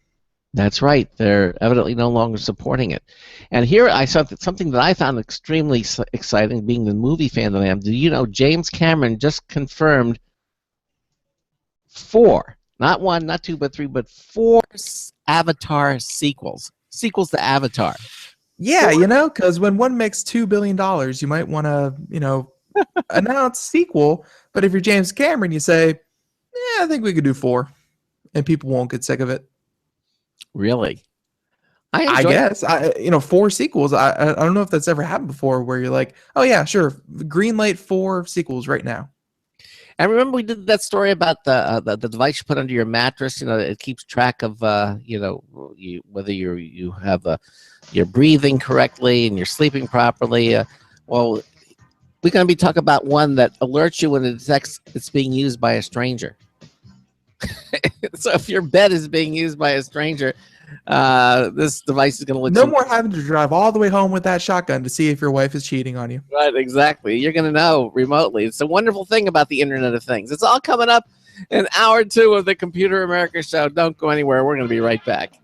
That's right. They're evidently no longer supporting it. And here I saw something that I found extremely exciting, being the movie fan that I am. Do you know James Cameron just confirmed 4, not 1, not 2, but 3, but 4 Avatar sequels. Sequels to Avatar. Yeah, because when one makes $2 billion, you might want to, announce sequel. But if you're James Cameron, you say, I think we could do 4, and people won't get sick of it. Really? I guess 4 sequels. I don't know if that's ever happened before, where you're like, oh yeah, sure, greenlight 4 sequels right now. And remember, we did that story about the device you put under your mattress. It keeps track of whether you have you're breathing correctly and you're sleeping properly. Well, we're going to be talking about one that alerts you when it detects it's being used by a stranger. So if your bed is being used by a stranger, this device is going to let no more having to drive all the way home with that shotgun to see if your wife is cheating on you. Right, exactly. You're going to know remotely. It's a wonderful thing about the Internet of Things. It's all coming up in hour 2 of the Computer America show. Don't go anywhere. We're going to be right back.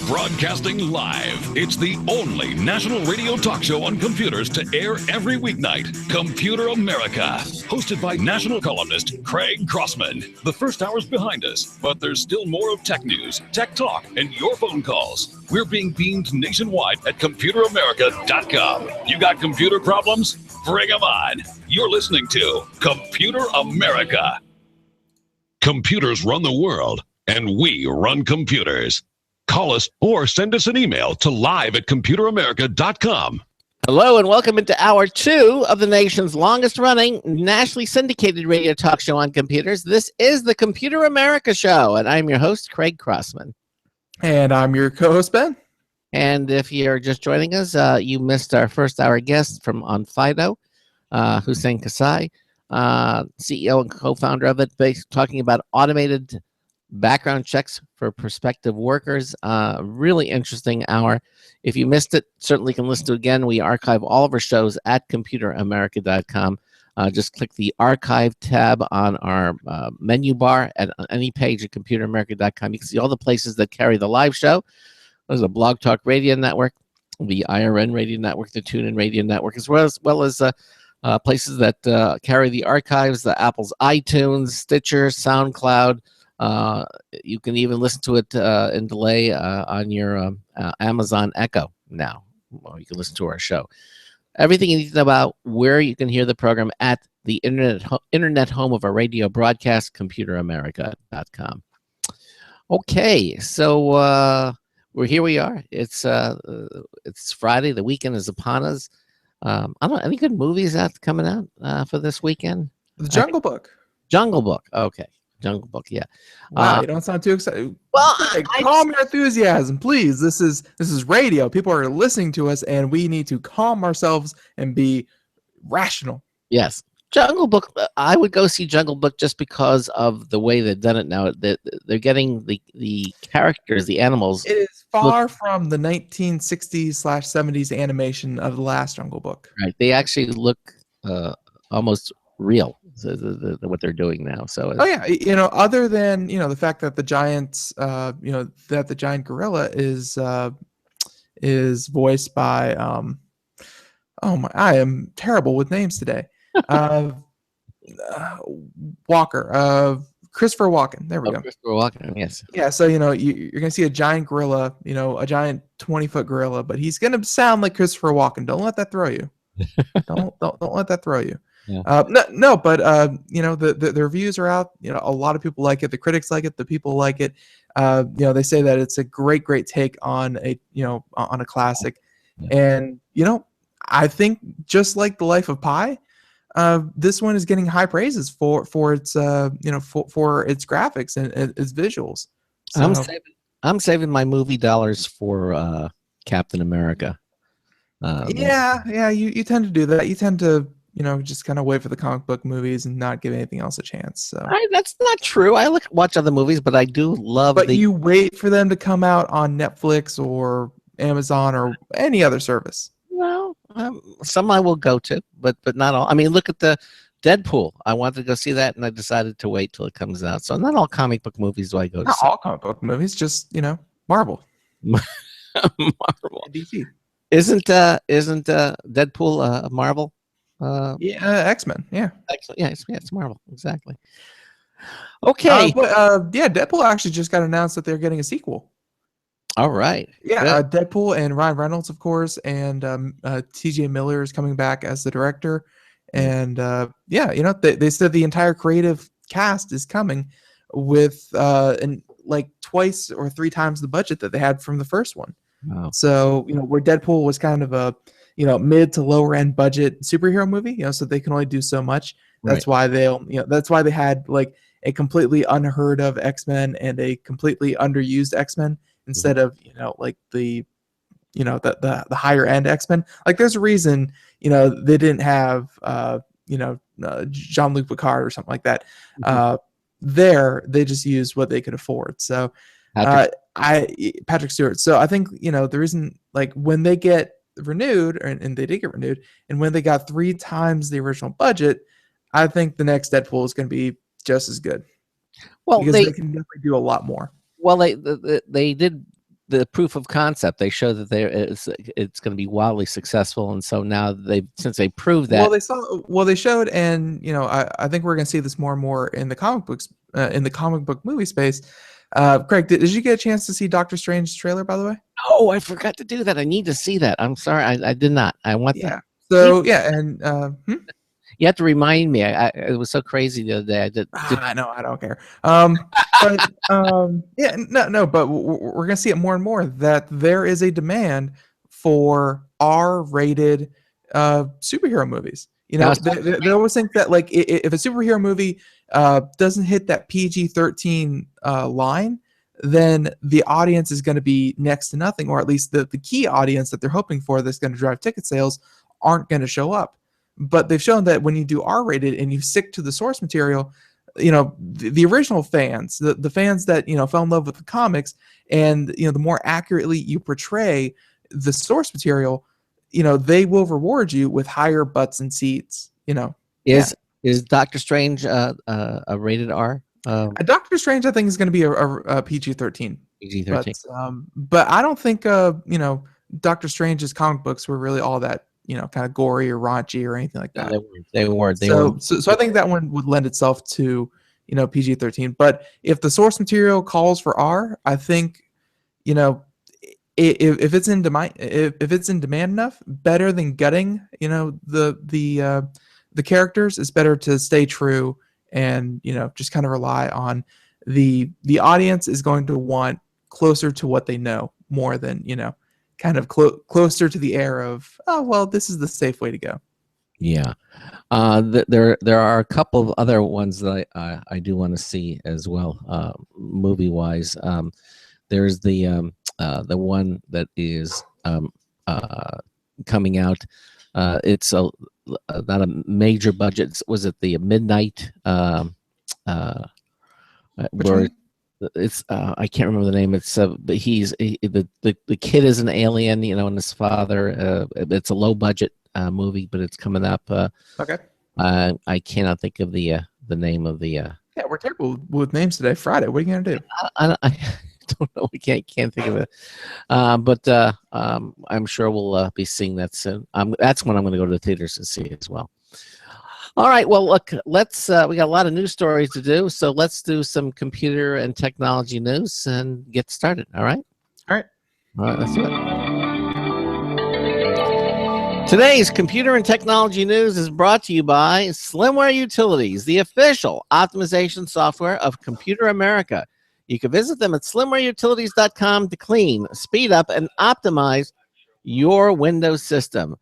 Broadcasting live. It's the only national radio talk show on computers to air every weeknight. Computer America. Hosted by national columnist Craig Crossman. The first hour's behind us, but there's still more of tech news, tech talk, and your phone calls. We're being beamed nationwide at ComputerAmerica.com. You got computer problems? Bring them on. You're listening to Computer America. Computers run the world, and we run computers. Call us or send us an email to live@computeramerica.com. Hello and welcome into hour 2 of the nation's longest running nationally syndicated radio talk show on computers. This is the Computer America show, and I'm your host, Craig Crossman. And I'm your co-host, Ben. And if you're just joining us, you missed our first hour guest from Onfido, Hussein Kasai, CEO and co-founder of it, talking about automated background checks for prospective workers. Really interesting hour. If you missed it, certainly can listen to it again. We archive all of our shows at computeramerica.com. Just click the archive tab on our menu bar at any page at computeramerica.com. You can see all the places that carry the live show. There's a Blog Talk Radio Network, the IRN Radio Network, the TuneIn Radio Network, as well as places that carry the archives, the Apple's iTunes, Stitcher, SoundCloud. You can even listen to it in delay on your Amazon Echo now. well, you can listen to our show. Everything you need to know about where you can hear the program at the internet home of our radio broadcast, computeramerica.com. Okay, so we are. It's Friday. The weekend is upon us. I don't know, any good movies coming out for this weekend? The Jungle Book. Jungle Book. Okay, Jungle Book. Yeah. Wow, you don't sound too excited. Well, calm your enthusiasm, please. This is radio. People are listening to us, and we need to calm ourselves and be rational. Yes. Jungle Book, I would go see Jungle Book just because of the way they've done it now. They're getting the characters, the animals. It is far from the 1960s/70s animation of the last Jungle Book. Right. They actually look almost real, what they're doing now. So. Oh yeah, other than the fact that the giant, that the giant gorilla is voiced by oh my, I am terrible with names today. Walker, Christopher Walken. There we go. Christopher Walken, yes. Yeah, so you're gonna see a giant gorilla, a giant 20-foot gorilla, but he's gonna sound like Christopher Walken. Don't let that throw you. don't let that throw you. Yeah. But the reviews are out. A lot of people like it. The critics like it. The people like it. They say that it's a great take on on a classic, and I think just like The Life of Pi, this one is getting high praises for its for its graphics and its visuals. So, I'm saving my movie dollars for Captain America. Yeah, you tend to do that. You tend to just kind of wait for the comic book movies and not give anything else a chance. So that's not true. I watch other movies, but I do love. But you wait for them to come out on Netflix or Amazon or any other service. Well, some I will go to, but not all. I mean, look at the Deadpool. I wanted to go see that, and I decided to wait till it comes out. So not all comic book movies do I go to. Not all comic book movies, just Marvel. Marvel. DC. Isn't Deadpool Marvel? X-Men. Yeah. Excellent. Yeah, it's Marvel. Exactly. Okay. Deadpool actually just got announced that they're getting a sequel. All right. Yeah, Deadpool and Ryan Reynolds, of course, and T.J. Miller is coming back as the director. And they said the entire creative cast is coming with like twice or three times the budget that they had from the first one. Wow. So where Deadpool was kind of a mid to lower end budget superhero movie, so they can only do so much. That's why that's why they had like a completely unheard of X-Men and a completely underused X-Men instead of like the higher end X-Men. Like there's a reason they didn't have Jean-Luc Picard or something like that. There they just used what they could afford. So Patrick Stewart. So I think the reason, like, when they get renewed, and they did get renewed, and when they got 3 times the original budget, I think the next Deadpool is going to be just as good. Well, because they can definitely do a lot more. Well, they did the proof of concept. They showed that it's going to be wildly successful, and so now since they proved that. They showed, and I think we're going to see this more and more in the comic books, in the comic book movie space. Craig, did you get a chance to see Doctor Strange's trailer, by the way? Oh, I forgot to do that. I need to see that. I'm sorry, I did not. I want that. So and you have to remind me. It was so crazy the other day. I know. I don't care. But we're gonna see it more and more that there is a demand for R-rated superhero movies. They always think that, like, if a superhero movie doesn't hit that PG-13 line, then the audience is going to be next to nothing, or at least the key audience that they're hoping for that's going to drive ticket sales aren't going to show up. But they've shown that when you do R-rated and you stick to the source material, the original fans, the fans that fell in love with the comics, and the more accurately you portray the source material, they will reward you with higher butts and seats. Is Doctor Strange a rated R? Doctor Strange, I think, is going to be a PG-13. PG-13. But I don't think Doctor Strange's comic books were really all that kind of gory or raunchy or anything like that. No, they weren't. So I think that one would lend itself to PG-13. But if the source material calls for R, I think if it's in demand, if it's in demand enough, better than gutting, the characters, it's better to stay true and just kind of rely on the audience is going to want closer to what they know more than kind of closer to the air of, oh well, this is the safe way to go. Yeah. There are a couple of other ones that I do want to see as well, movie wise. There's the one that is coming out. It's not a major budget. Was it the Midnight? Which Where one? it's I can't remember the name. It's but the kid is an alien, and his father. It's a low budget movie, but it's coming up. Okay. I cannot think of the name of the. Yeah, we're terrible with names today. Friday. What are you gonna do? I don't know. We can't think of it. But I'm sure we'll be seeing that soon. That's when I'm going to go to the theaters to see as well. All right. Well, look, let's. We got a lot of news stories to do, so let's do some computer and technology news and get started. All right. All right. All right. Let's do it. Today's computer and technology news is brought to you by Slimware Utilities, the official optimization software of Computer America. You can visit them at slimwareutilities.com to clean, speed up, and optimize your Windows system.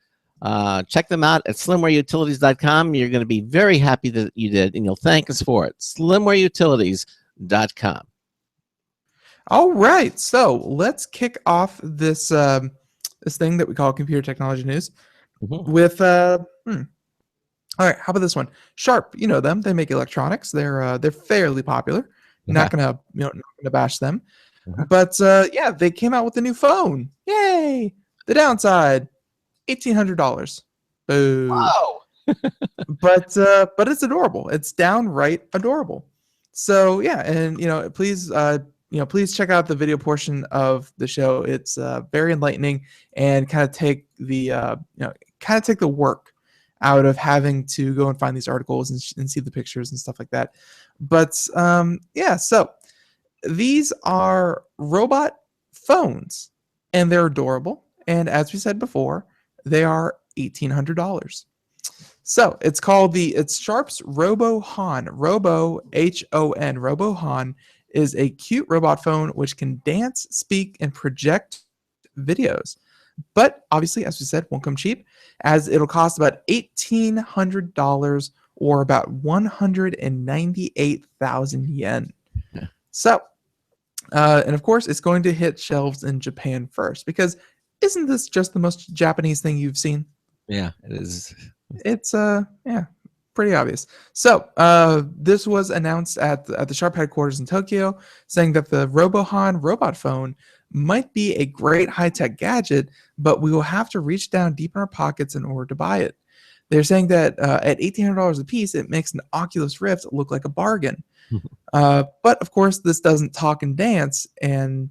Check them out at slimwareutilities.com. You're going to be very happy that you did, and you'll thank us for it. slimwareutilities.com. All right, so let's kick off this this thing that we call computer technology news with all right. How about this one? Sharp, you know them. They make electronics. They're fairly popular. Not gonna not gonna bash them, but yeah, they came out with a new phone. Yay! The downside, $1,800. Boo! Wow. but it's adorable. It's downright adorable. So yeah, and please please check out the video portion of the show. It's very enlightening and kind of take the take the work out of having to go and find these articles and see the pictures and stuff like that. But yeah, so these are robot phones, and they're adorable. And as we said before, they are $1,800. So it's called it's Sharp's RoboHon. Robo H-O-N. RoboHon is a cute robot phone which can dance, speak, and project videos. But obviously, as we said, won't come cheap, as it'll cost about $1,800 or about 198,000 yen. Yeah. So, and of course, it's going to hit shelves in Japan first, because isn't this just the most Japanese thing you've seen? Yeah, it is. It's yeah, pretty obvious. So this was announced at the Sharp headquarters in Tokyo, saying that the RoboHon robot phone might be a great high-tech gadget, but we will have to reach down deep in our pockets in order to buy it. They're saying that at $1,800 a piece, it makes an Oculus Rift look like a bargain. But of course, this doesn't talk and dance, and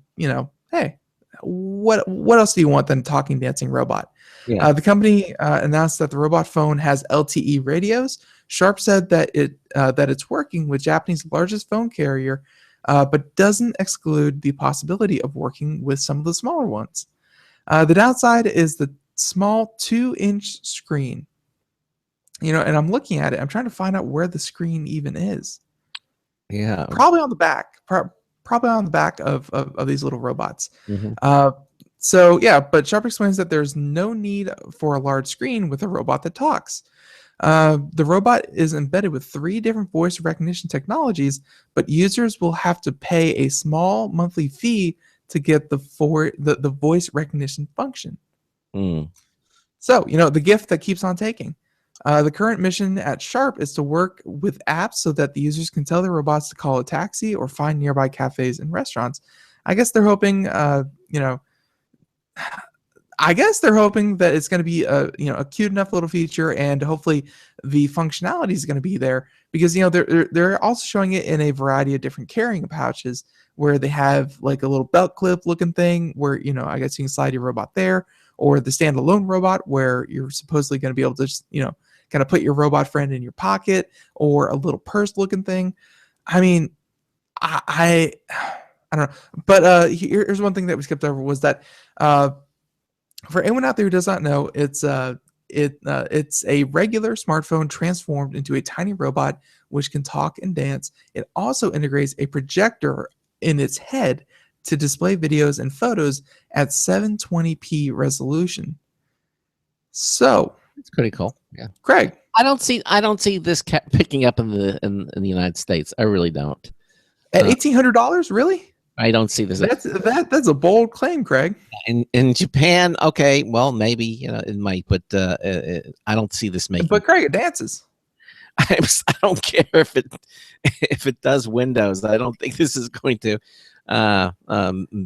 hey, what else do you want than a talking, dancing robot? Yeah. The company announced that the robot phone has LTE radios. Sharp said that it's working with Japan's largest phone carrier, but doesn't exclude the possibility of working with some of the smaller ones. The downside is the small 2-inch screen. And I'm looking at it. I'm trying to find out where the screen even is. Yeah. Probably on the back. Probably on the back of these little robots. So yeah, but Sharp explains that there's no need for a large screen with a robot that talks. The robot is embedded with 3 different voice recognition technologies, but users will have to pay a small monthly fee to get the voice recognition function. So, the gift that keeps on taking. The current mission at Sharp is to work with apps so that the users can tell their robots to call a taxi or find nearby cafes and restaurants. I guess they're hoping, that it's going to be a cute enough little feature, and hopefully the functionality is going to be there, because they're also showing it in a variety of different carrying pouches where they have like a little belt clip looking thing where I guess you can slide your robot there, or the standalone robot where you're supposedly going to be able to just kind of put your robot friend in your pocket, or a little purse looking thing. I mean, I don't know. But here's one thing that we skipped over was that for anyone out there who does not know, it's a regular smartphone transformed into a tiny robot which can talk and dance. It also integrates a projector in its head to display videos and photos at 720p resolution. So It's pretty cool. Yeah. Craig, I don't see this picking up in the United States. I really don't. at $1,800, really? I don't see this. That's a bold claim, Craig. In Japan, okay, well maybe it might, but I don't see this making. But Craig, it dances. I don't care if it does Windows. I don't think this is going to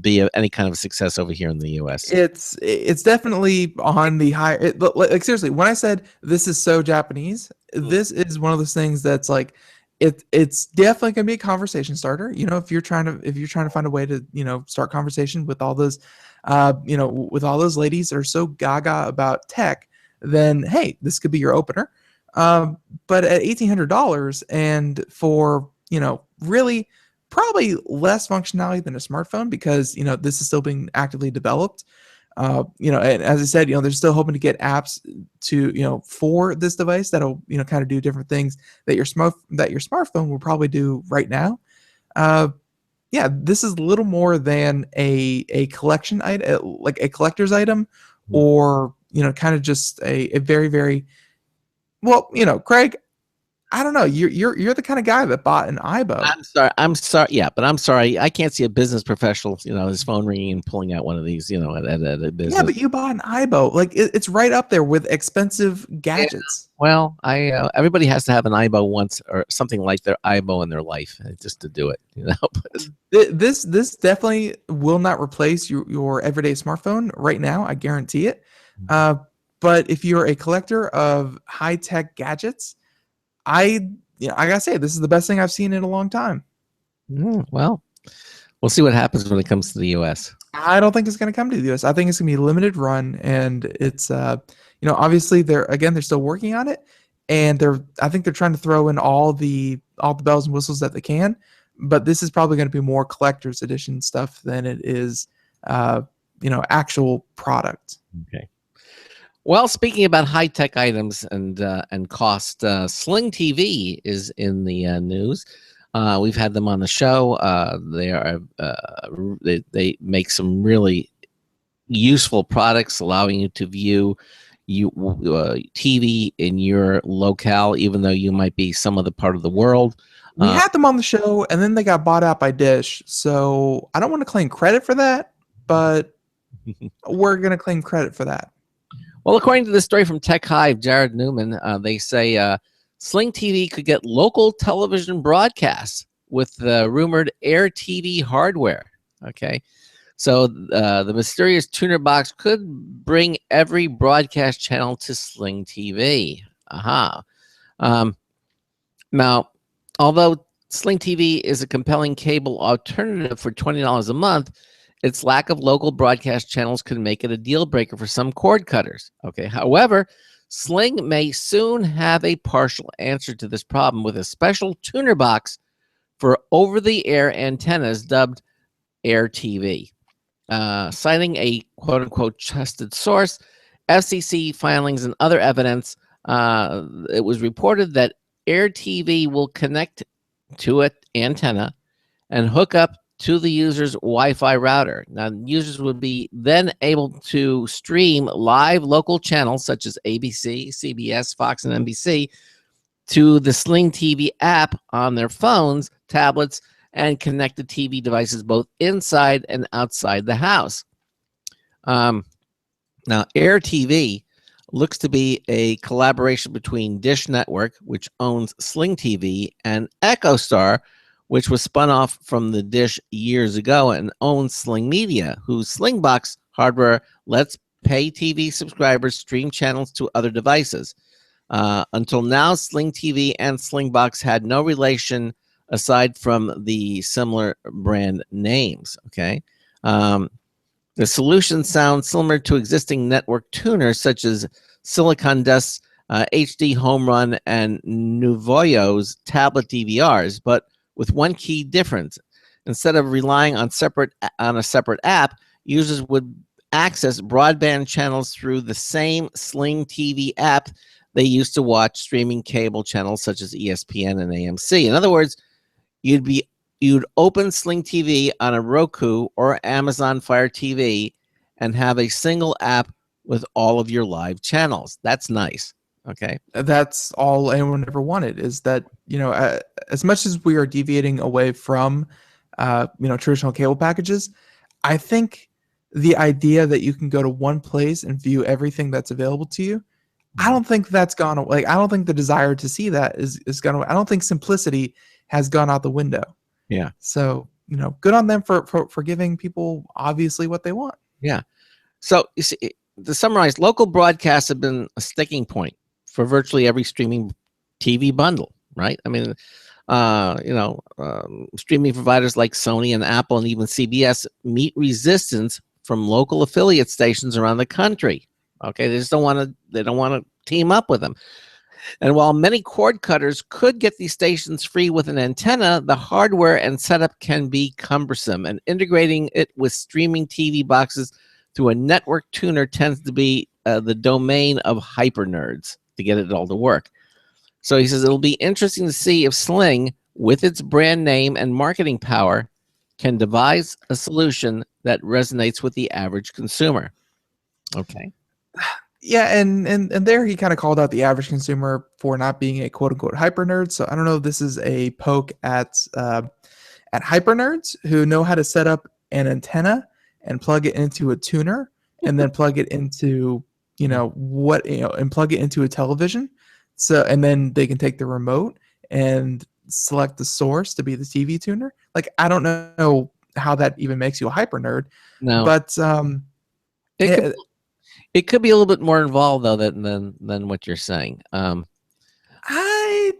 be any kind of a success over here in the U.S. It's definitely on the high. Like seriously, when I said this is so Japanese, this is one of those things that's like it's definitely gonna be a conversation starter. If you're trying to find a way to start conversation with all those with all those ladies that are so gaga about tech, then hey, this could be your opener. But at $1,800 and for really probably less functionality than a smartphone because this is still being actively developed. And as I said, they're still hoping to get apps to for this device that'll kind of do different things that your smartphone will probably do right now. Yeah, this is a little more than a collection item, like a collector's item, or kind of just a very, very well, Craig. I don't know. You're the kind of guy that bought an iBo. I'm sorry. Yeah, but I'm sorry. I can't see a business professional, his phone ringing and pulling out one of these, at a business. Yeah, but you bought an iBo. Like it's right up there with expensive gadgets. Yeah. Well, everybody has to have an iBo once or something like their iBo in their life just to do it. This definitely will not replace your everyday smartphone right now. I guarantee it. But if you're a collector of high tech gadgets, I gotta say this is the best thing I've seen in a long time. Well, we'll see what happens when it comes to the U.S. I don't think it's going to come to the U.S. I think it's going to be a limited run, and it's obviously they're still working on it, and I think they're trying to throw in all the bells and whistles that they can, but this is probably going to be more collector's edition stuff than it is actual product. Okay. Well, speaking about high-tech items and cost, Sling TV is in the news. We've had them on the show. They make some really useful products, allowing you to view TV in your locale, even though you might be some other part of the world. We had them on the show, and then they got bought out by Dish. So I don't want to claim credit for that, but we're going to claim credit for that. Well, according to this story from Tech Hive, Jared Newman, they say Sling TV could get local television broadcasts with the rumored Air TV hardware. Okay, so the mysterious tuner box could bring every broadcast channel to Sling TV. Now, although Sling TV is a compelling cable alternative for $20 a month, its lack of local broadcast channels could make it a deal breaker for some cord cutters. Okay. However, Sling may soon have a partial answer to this problem with a special tuner box for over-the-air antennas dubbed Air TV. Citing a quote-unquote trusted source, FCC filings and other evidence, it was reported that Air TV will connect to an antenna and hook up to the user's Wi-Fi router. Now, users would be then able to stream live local channels such as ABC, CBS, Fox, and NBC to the Sling TV app on their phones, tablets, and connected TV devices both inside and outside the house. Now, Air TV looks to be a collaboration between Dish Network, which owns Sling TV, and EchoStar, which was spun off from the Dish years ago and owns Sling Media, whose Slingbox hardware lets pay TV subscribers stream channels to other devices. Until now, Sling TV and Slingbox had no relation aside from the similar brand names. Okay, the solution sounds similar to existing network tuners such as Silicon Dust's HD Home Run and Nuvoyo's tablet DVRs, but with one key difference. Instead of relying on a separate app, users would access broadband channels through the same Sling TV app they used to watch streaming cable channels such as ESPN and AMC. In other words, you'd open Sling TV on a Roku or Amazon Fire TV and have a single app with all of your live channels. That's nice. Okay. That's all anyone ever wanted, is that, as much as we are deviating away from, traditional cable packages, I think the idea that you can go to one place and view everything that's available to you, I don't think that's gone away. Like, I don't think the desire to see that is gone away. I don't think simplicity has gone out the window. Yeah. So, good on them for giving people obviously what they want. Yeah. So, you see, to summarize, local broadcasts have been a sticking point for virtually every streaming TV bundle, right? I mean, streaming providers like Sony and Apple and even CBS meet resistance from local affiliate stations around the country. Okay, they just don't want to team up with them. And while many cord cutters could get these stations free with an antenna, the hardware and setup can be cumbersome, and integrating it with streaming TV boxes through a network tuner tends to be the domain of hyper nerds to get it all to work. So he says it'll be interesting to see if Sling, with its brand name and marketing power, can devise a solution that resonates with the average consumer. Okay. Yeah, and there he kind of called out the average consumer for not being a quote unquote hyper nerd. So I don't know if this is a poke at hyper nerds who know how to set up an antenna and plug it into a tuner and then plug it into and plug it into a television. So, and then they can take the remote and select the source to be the TV tuner. Like, I don't know how that even makes you a hyper nerd. No, but it could be a little bit more involved though than what you're saying. I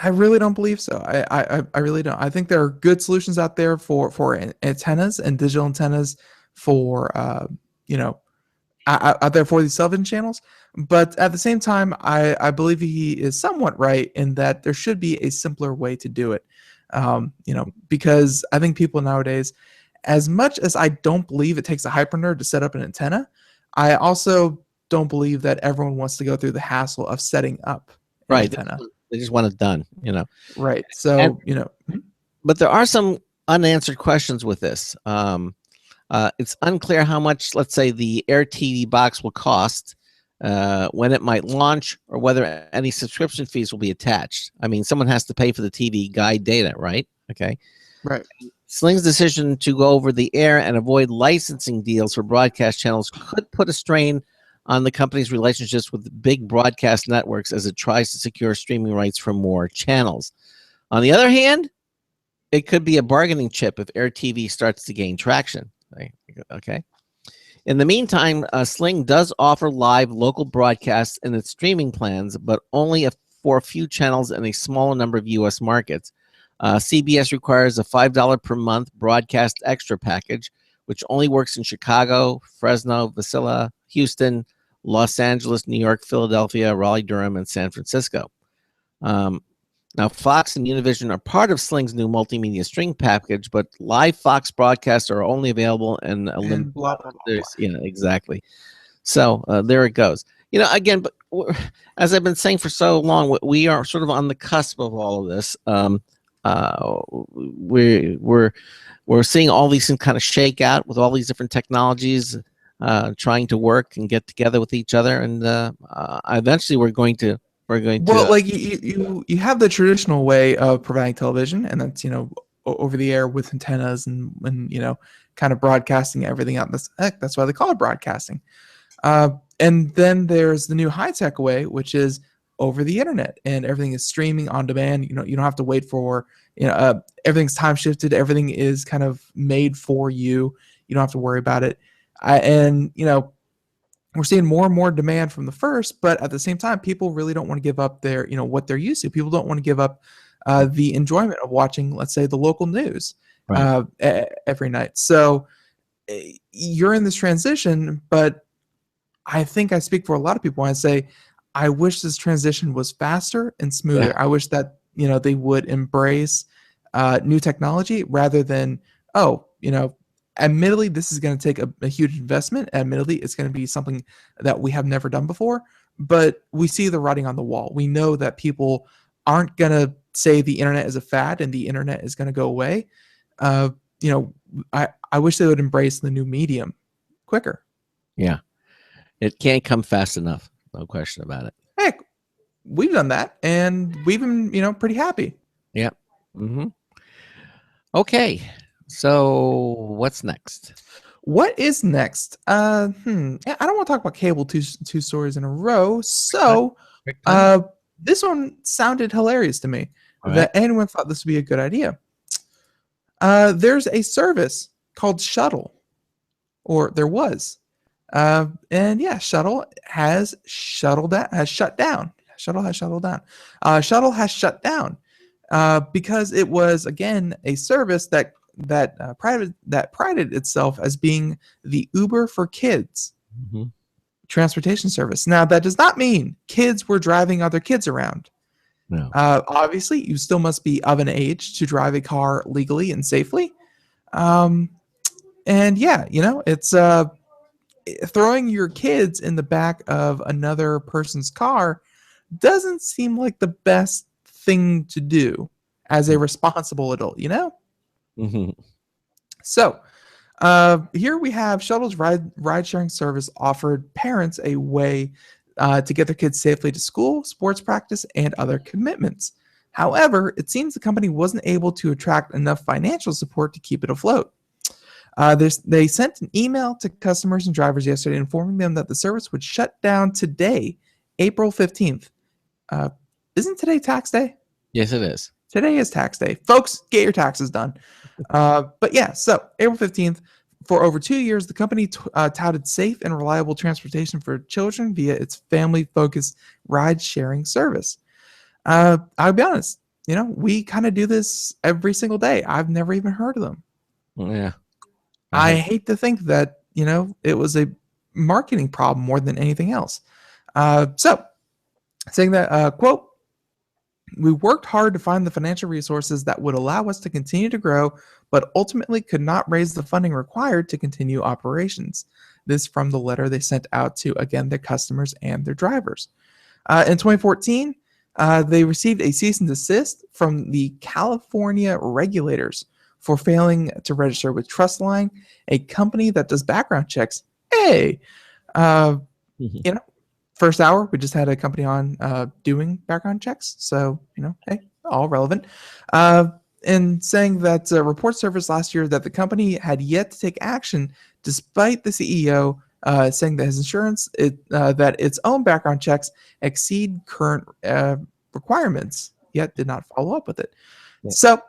really don't believe so. I really don't. I think there are good solutions out there for antennas and digital antennas for out there for these television channels. But at the same time, I believe he is somewhat right in that there should be a simpler way to do it. Because I think people nowadays, as much as I don't believe it takes a hyper nerd to set up an antenna, I also don't believe that everyone wants to go through the hassle of setting up an antenna. They just want it done, Right. So, But there are some unanswered questions with this. It's unclear how much, let's say, the Air TV box will cost, when it might launch, or whether any subscription fees will be attached. I mean, someone has to pay for the TV guide data, right? Okay. Right. Sling's decision to go over the air and avoid licensing deals for broadcast channels could put a strain on the company's relationships with big broadcast networks as it tries to secure streaming rights for more channels. On the other hand, it could be a bargaining chip if Air TV starts to gain traction. Okay. In the meantime, Sling does offer live local broadcasts in its streaming plans, but only for a few channels in a smaller number of U.S. markets. CBS requires a $5 per month broadcast extra package, which only works in Chicago, Fresno, Wasilla, Houston, Los Angeles, New York, Philadelphia, Raleigh, Durham, and San Francisco. Now, Fox and Univision are part of Sling's new multimedia stream package, but live Fox broadcasts are only available in a limited. Blah, blah, blah. Yeah, exactly. So there it goes. Again, but as I've been saying for so long, we are sort of on the cusp of all of this. We're seeing all these things kind of shake out with all these different technologies trying to work and get together with each other, and eventually we're going to. Like you have the traditional way of providing television, and that's over the air with antennas and kind of broadcasting everything out. That's why they call it broadcasting. And then there's the new high tech way, which is over the internet, and everything is streaming on demand. You don't have to wait for everything's time shifted. Everything is kind of made for you. You don't have to worry about it. We're seeing more and more demand from the first, but at the same time, people really don't want to give up their, what they're used to. People don't want to give up the enjoyment of watching, let's say, the local news every night. So you're in this transition, but I think I speak for a lot of people when I say I wish this transition was faster and smoother. Yeah. I wish that they would embrace new technology rather than, oh, admittedly, this is going to take a huge investment. Admittedly, it's going to be something that we have never done before, but we see the writing on the wall. We know that people aren't going to say the internet is a fad and the internet is going to go away. I wish they would embrace the new medium quicker. Yeah. It can't come fast enough. No question about it. Heck, we've done that, and we've been, pretty happy. Yeah. Mm-hmm. Okay. So what's next? What is next? I don't want to talk about cable two stories in a row. So, this one sounded hilarious to me. That anyone thought this would be a good idea. There's a service called Shuttle, or there was, and yeah, Shuttle has shut down. Shuttle has shuttled down. Shuttle has shut down because it was again a service that prided itself as being the Uber for kids transportation service. Now that does not mean kids were driving other kids around. No. Obviously, you still must be of an age to drive a car legally and safely. And yeah, it's throwing your kids in the back of another person's car doesn't seem like the best thing to do as a responsible adult, Mm-hmm. So here we have Shuttle's ride-sharing service offered parents a way to get their kids safely to school, sports practice, and other commitments. However, it seems the company wasn't able to attract enough financial support to keep it afloat. They sent an email to customers and drivers yesterday informing them that the service would shut down today, April 15th. Isn't today tax day? Yes, it is. Today is tax day. Folks, get your taxes done. But yeah, so April 15th, for over 2 years, the company touted safe and reliable transportation for children via its family-focused ride-sharing service. I'll be honest, we kind of do this every single day. I've never even heard of them. Yeah. I hate to think that, it was a marketing problem more than anything else. So, saying that, quote, "We worked hard to find the financial resources that would allow us to continue to grow, but ultimately could not raise the funding required to continue operations." This from the letter they sent out to, again, their customers and their drivers. In 2014, they received a cease and desist from the California regulators for failing to register with Trustline, a company that does background checks. Hey, first hour, we just had a company on doing background checks. So, hey, all relevant. And saying that report surfaced last year that the company had yet to take action despite the CEO saying that his insurance, that its own background checks exceed current requirements, yet did not follow up with it. Yeah. So,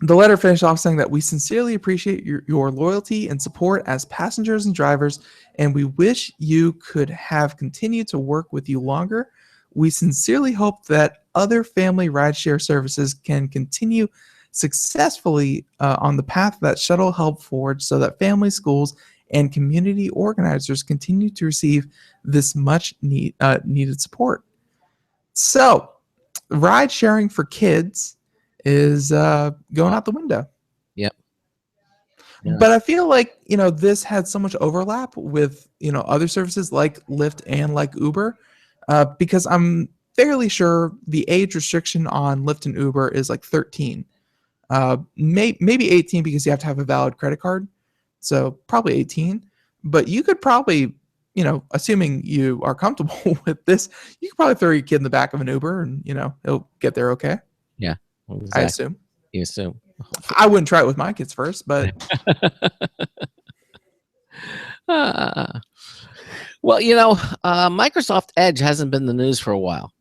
the letter finished off saying that we sincerely appreciate your loyalty and support as passengers and drivers, and we wish you could have continued to work with you longer. We sincerely hope that other family rideshare services can continue successfully on the path that Shuttle helped forge so that families, schools, and community organizers continue to receive this much needed support. So, ride sharing for kids is going out the window. Yep. Yeah. But I feel like, this had so much overlap with, other services like Lyft and like Uber, because I'm fairly sure the age restriction on Lyft and Uber is like 13. Maybe 18 because you have to have a valid credit card. So probably 18. But you could probably, assuming you are comfortable with this, you could probably throw your kid in the back of an Uber and, he'll get there okay. Yeah. Exactly. I assume. You assume. I wouldn't try it with my kids first, but. Well, Microsoft Edge hasn't been in the news for a while.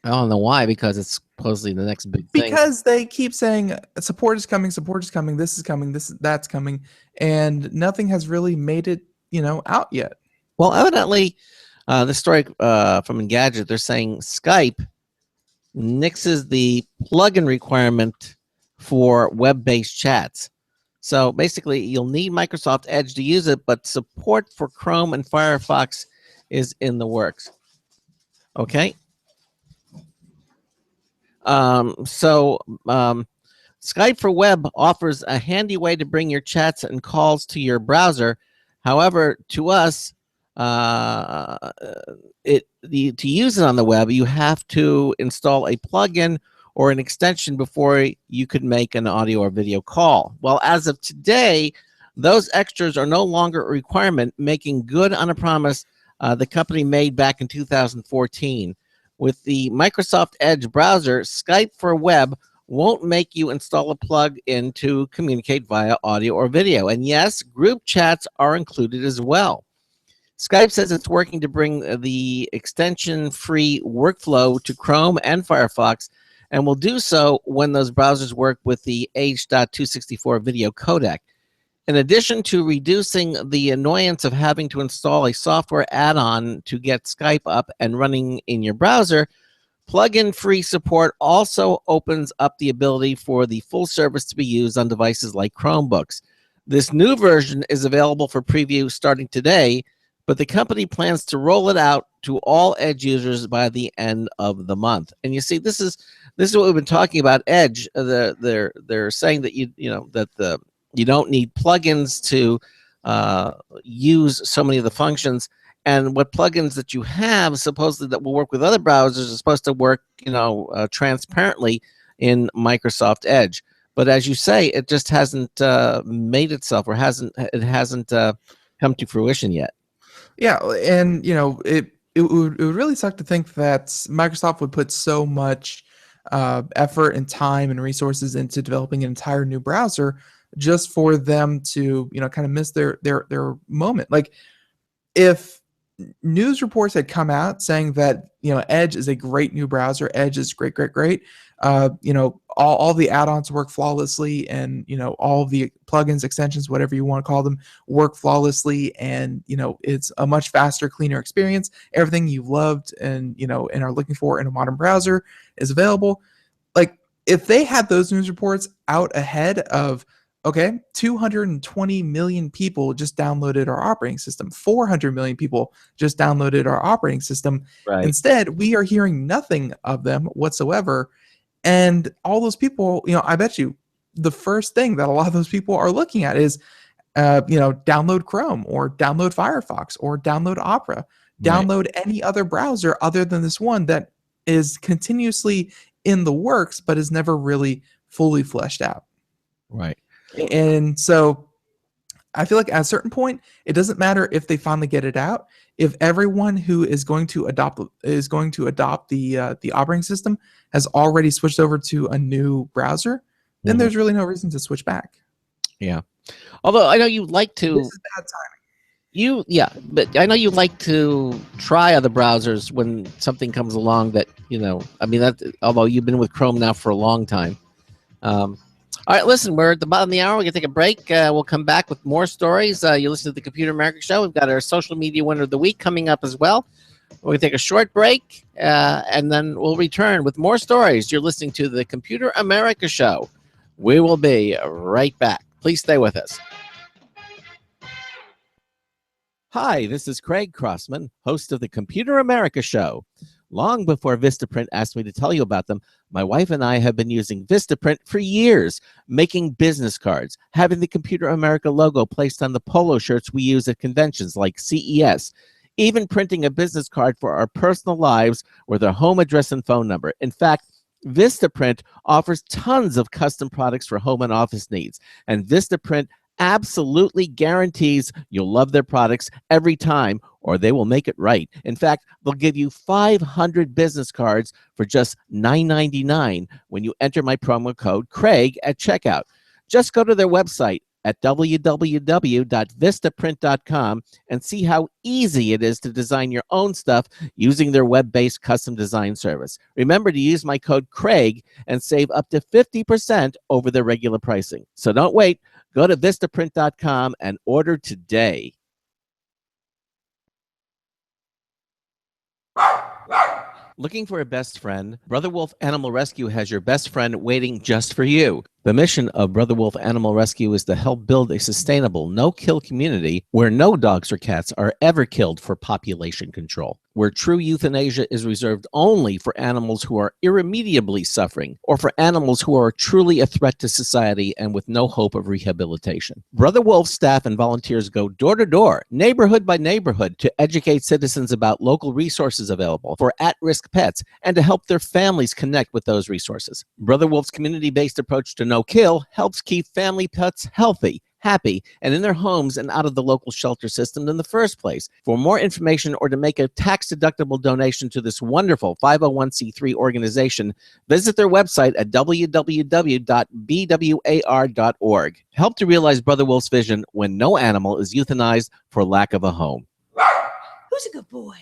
I don't know why, because it's supposedly the next big thing. Because they keep saying support is coming, this is coming, that's coming, and nothing has really made it, out yet. Well, evidently, the story from Engadget, they're saying Skype nixes the plugin requirement for web-based chats. So basically, you'll need Microsoft Edge to use it, but support for Chrome and Firefox is in the works. Okay. Skype for Web offers a handy way to bring your chats and calls to your browser. However, to us, to use it on the web, you have to install a plugin or an extension before you could make an audio or video call. Well, as of today, those extras are no longer a requirement, making good on a promise the company made back in 2014. With the Microsoft Edge browser, Skype for Web won't make you install a plug-in to communicate via audio or video. And yes, group chats are included as well. Skype says it's working to bring the extension-free workflow to Chrome and Firefox, and will do so when those browsers work with the H.264 video codec. In addition to reducing the annoyance of having to install a software add-on to get Skype up and running in your browser, plug-in free support also opens up the ability for the full service to be used on devices like Chromebooks. This new version is available for preview starting today, but the company plans to roll it out to all Edge users by the end of the month. And you see, this is what we've been talking about. Edge, they're saying that you don't need plugins to use so many of the functions. And what plugins that you have, supposedly that will work with other browsers, are supposed to work, transparently in Microsoft Edge. But as you say, it just hasn't made itself, or hasn't come to fruition yet. Yeah, and it would really suck to think that Microsoft would put so much effort and time and resources into developing an entire new browser just for them to kind of miss their moment. Like, if news reports had come out saying that Edge is a great new browser, Edge is great, all the add-ons work flawlessly, and all the plugins, extensions, whatever you want to call them, work flawlessly, and it's a much faster, cleaner experience. Everything you've loved and and are looking for in a modern browser is available. Like, if they had those news reports out ahead of, okay, 220 million people just downloaded our operating system, 400 million people just downloaded our operating system. Right. Instead, we are hearing nothing of them whatsoever. And all those people, I bet you the first thing that a lot of those people are looking at is, download Chrome, or download Firefox, or download Opera, download any other browser other than this one that is continuously in the works, but is never really fully fleshed out. Right. And so I feel like at a certain point, it doesn't matter if they finally get it out. If everyone who is going to adopt the operating system has already switched over to a new browser, then there's really no reason to switch back. Yeah. Although I know you like to. This is bad timing. But I know you like to try other browsers when something comes along that although you've been with Chrome now for a long time. All right, listen, we're at the bottom of the hour. We're going to take a break. We'll come back with more stories. You listen to the Computer America Show. We've got our social media winner of the week coming up as well. We're going to take a short break, and then we'll return with more stories. You're listening to the Computer America Show. We will be right back. Please stay with us. Hi, this is Craig Crossman, host of the Computer America Show. Long before Vistaprint asked me to tell you about them, my wife and I have been using Vistaprint for years, making business cards, having the Computer America logo placed on the polo shirts we use at conventions like CES, even printing a business card for our personal lives with our home address and phone number. In fact, Vistaprint offers tons of custom products for home and office needs, and Vistaprint absolutely guarantees you'll love their products every time, or they will make it right. In fact, they'll give you 500 business cards for just $9.99 when you enter my promo code Craig at checkout. Just go to their website at www.vistaprint.com and see how easy it is to design your own stuff using their web-based custom design service. Remember to use my code Craig and save up to 50% over their regular pricing. So don't wait. Go to vistaprint.com and order today. Looking for a best friend? Brother Wolf Animal Rescue has your best friend waiting just for you. The mission of Brother Wolf Animal Rescue is to help build a sustainable, no-kill community where no dogs or cats are ever killed for population control, where true euthanasia is reserved only for animals who are irremediably suffering or for animals who are truly a threat to society and with no hope of rehabilitation. Brother Wolf's staff and volunteers go door to door, neighborhood by neighborhood, to educate citizens about local resources available for at-risk pets and to help their families connect with those resources. Brother Wolf's community-based approach to no-kill helps keep family pets healthy, happy, and in their homes and out of the local shelter system in the first place. For more information or to make a tax-deductible donation to this wonderful 501c3 organization, visit their website at www.bwar.org. Help to realize Brother Wolf's vision when no animal is euthanized for lack of a home. Who's a good boy?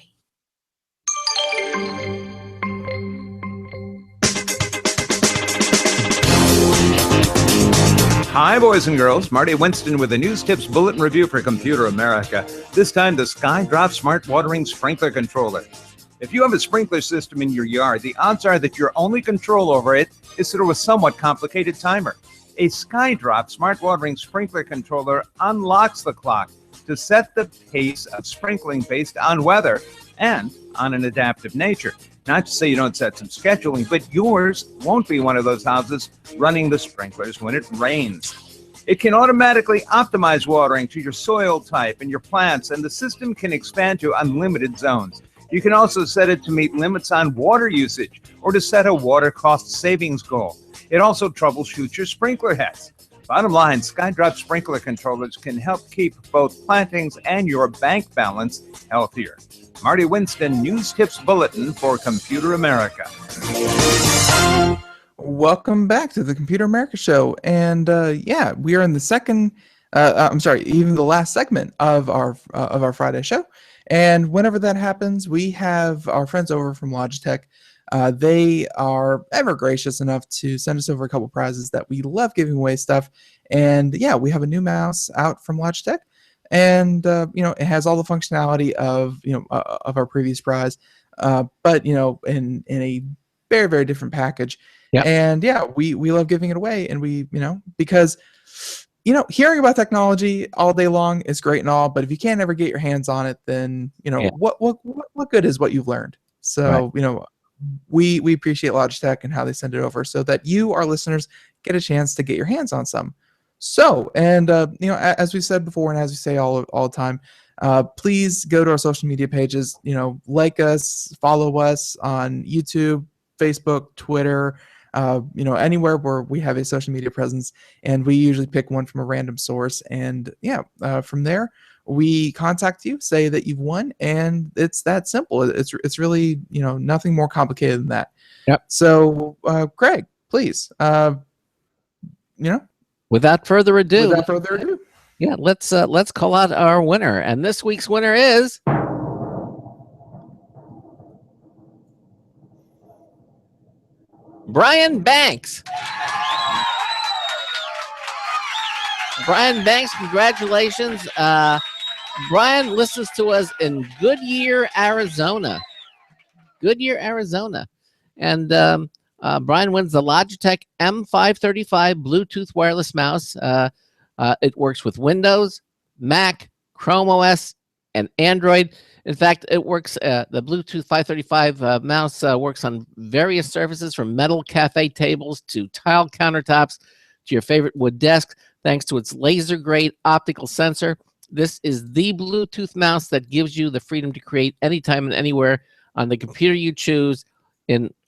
Hi, boys and girls. Marty Winston with a News Tips Bulletin Review for Computer America. This time, the SkyDrop Smart Watering Sprinkler Controller. If you have a sprinkler system in your yard, the odds are that your only control over it is through a somewhat complicated timer. A SkyDrop Smart Watering Sprinkler Controller unlocks the clock to set the pace of sprinkling based on weather and on an adaptive nature. Not to say you don't set some scheduling, but yours won't be one of those houses running the sprinklers when it rains. It can automatically optimize watering to your soil type and your plants, and the system can expand to unlimited zones. You can also set it to meet limits on water usage or to set a water cost savings goal. It also troubleshoots your sprinkler heads. Bottom line, SkyDrop sprinkler controllers can help keep both plantings and your bank balance healthier. Marty Winston, News Tips Bulletin for Computer America. Welcome back to the Computer America Show. And yeah, we are in the second, even the last segment of our Friday show. And whenever that happens, we have our friends over from Logitech. They are ever gracious enough to send us over a couple prizes that we love giving away stuff. And yeah, we have a new mouse out from Logitech. And it has all the functionality of of our previous prize, but in a very, very different package. Yep. And yeah, we love giving it away, and we because hearing about technology all day long is great and all, but if you can't ever get your hands on it, then what good is what you've learned? So Right. We appreciate Logitech and how they send it over so that you, our listeners, get a chance to get your hands on some. So, and as we said before, and as we say all the time, please go to our social media pages. Like us, follow us on YouTube, Facebook, Twitter. Anywhere where we have a social media presence, and we usually pick one from a random source. And from there, we contact you, say that you've won, and it's that simple. It's really nothing more complicated than that. Yep. So, Craig, please, Without further ado, yeah, let's call out our winner. And this week's winner is Brian Banks. Brian Banks, congratulations. Brian listens to us in Goodyear, Arizona. And Brian wins the Logitech M535 Bluetooth wireless mouse. It works with Windows, Mac, Chrome OS, and Android. In fact, it works. The Bluetooth 535 mouse works on various surfaces, from metal cafe tables to tile countertops to your favorite wood desk, thanks to its laser-grade optical sensor. This is the Bluetooth mouse that gives you the freedom to create anytime and anywhere on the computer you choose,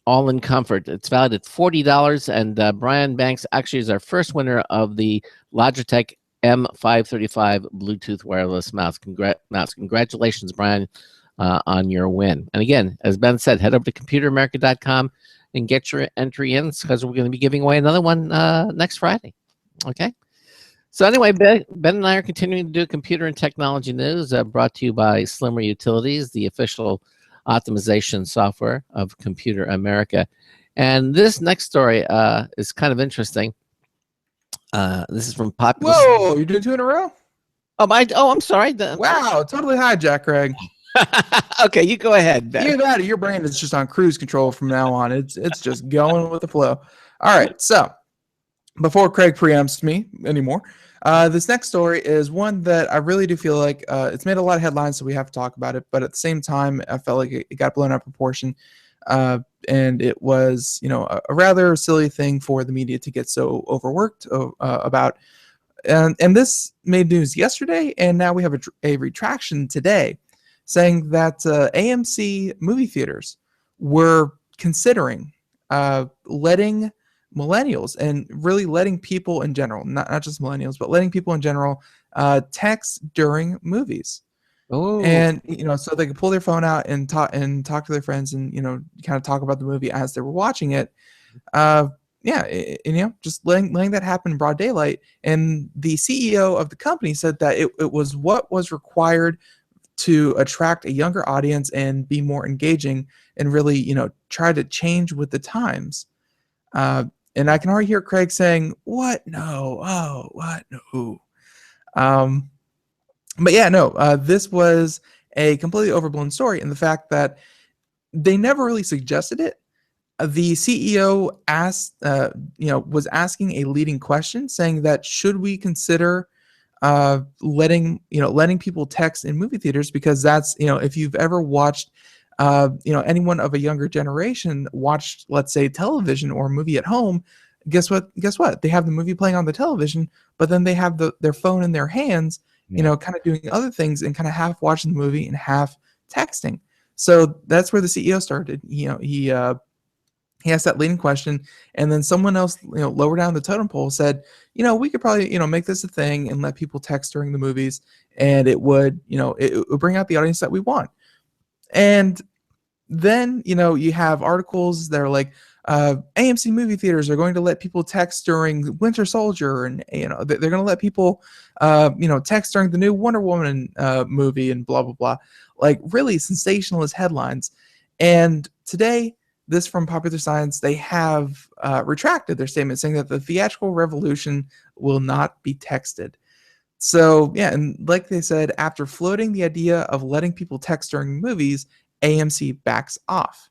all in comfort. It's valued at $40, and Brian Banks actually is our first winner of the Logitech M535 Bluetooth wireless mouse. Congratulations, Brian, on your win. And again, as Ben said, head over to computeramerica.com and get your entry in, because we're going to be giving away another one next Friday. Okay? So anyway, Ben and I are continuing to do computer and technology news, brought to you by Slimmer Utilities, the official optimization software of Computer America. And this next story is kind of interesting. This is from Popular. Whoa, you're doing two in a row? I'm sorry. Wow, totally hijacked, Craig. Okay, you go ahead, Ben. Either that or your brain is just on cruise control from now on. It's just going with the flow. All right, so before Craig preempts me anymore, this next story is one that I really do feel like it's made a lot of headlines, so we have to talk about it. But at the same time, I felt like it got blown out of proportion, and it was, a rather silly thing for the media to get so overworked about. And this made news yesterday, and now we have a retraction today, saying that AMC movie theaters were considering letting millennials and really letting people in general, not just millennials, but letting people in general text during movies. Oh, And so they could pull their phone out and talk to their friends and kind of talk about the movie as they were watching it. Uh, yeah, and, just letting that happen in broad daylight. And the CEO of the company said that it was what was required to attract a younger audience and be more engaging and really, try to change with the times. Uh, and I can already hear Craig saying, "What? No. Oh, what? No." Um, but yeah, no. This was a completely overblown story, and the fact that they never really suggested it. The CEO asked, was asking a leading question, saying that should we consider letting people text in movie theaters, because that's, if you've ever watched anyone of a younger generation watched, let's say, television or a movie at home, guess what they have the movie playing on the television, but then they have their phone in their hands, kind of doing other things and kind of half watching the movie and half texting. So that's where the CEO started. He asked that leading question, and then someone else, lower down the totem pole said, we could probably, make this a thing and let people text during the movies, and it would, it would bring out the audience that we want. And then, you have articles that are like, AMC movie theaters are going to let people text during Winter Soldier, and they're going to let people, text during the new Wonder Woman movie, and blah blah blah, like really sensationalist headlines. And today, this from Popular Science, they have retracted their statement, saying that the theatrical revolution will not be texted. So yeah, and like they said, after floating the idea of letting people text during movies, AMC backs off.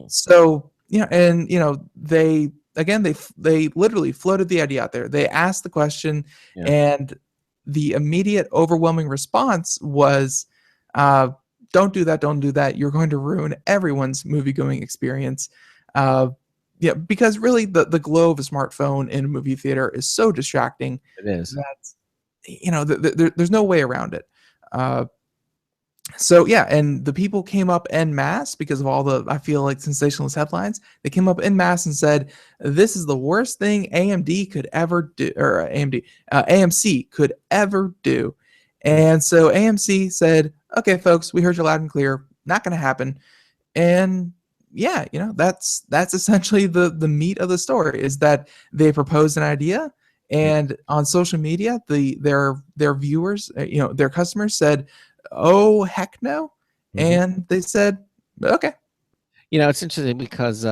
So and they again they literally floated the idea out there. They asked the question, yeah. and the immediate overwhelming response was, "Don't do that! Don't do that! You're going to ruin everyone's movie going experience." Yeah, because really the glow of a smartphone in a movie theater is so distracting It is. that there's no way around it. So yeah, and the people came up en masse because of all the, I feel like, sensationalist headlines. They came up en masse and said, "This is the worst thing AMD could ever do, or AMC could ever do." And so AMC said, "Okay, folks, we heard you loud and clear. Not going to happen." And yeah, that's essentially the meat of the story, is that they proposed an idea, and on social media, their viewers, their customers said, "Oh, heck no." And they said, "Okay." It's interesting because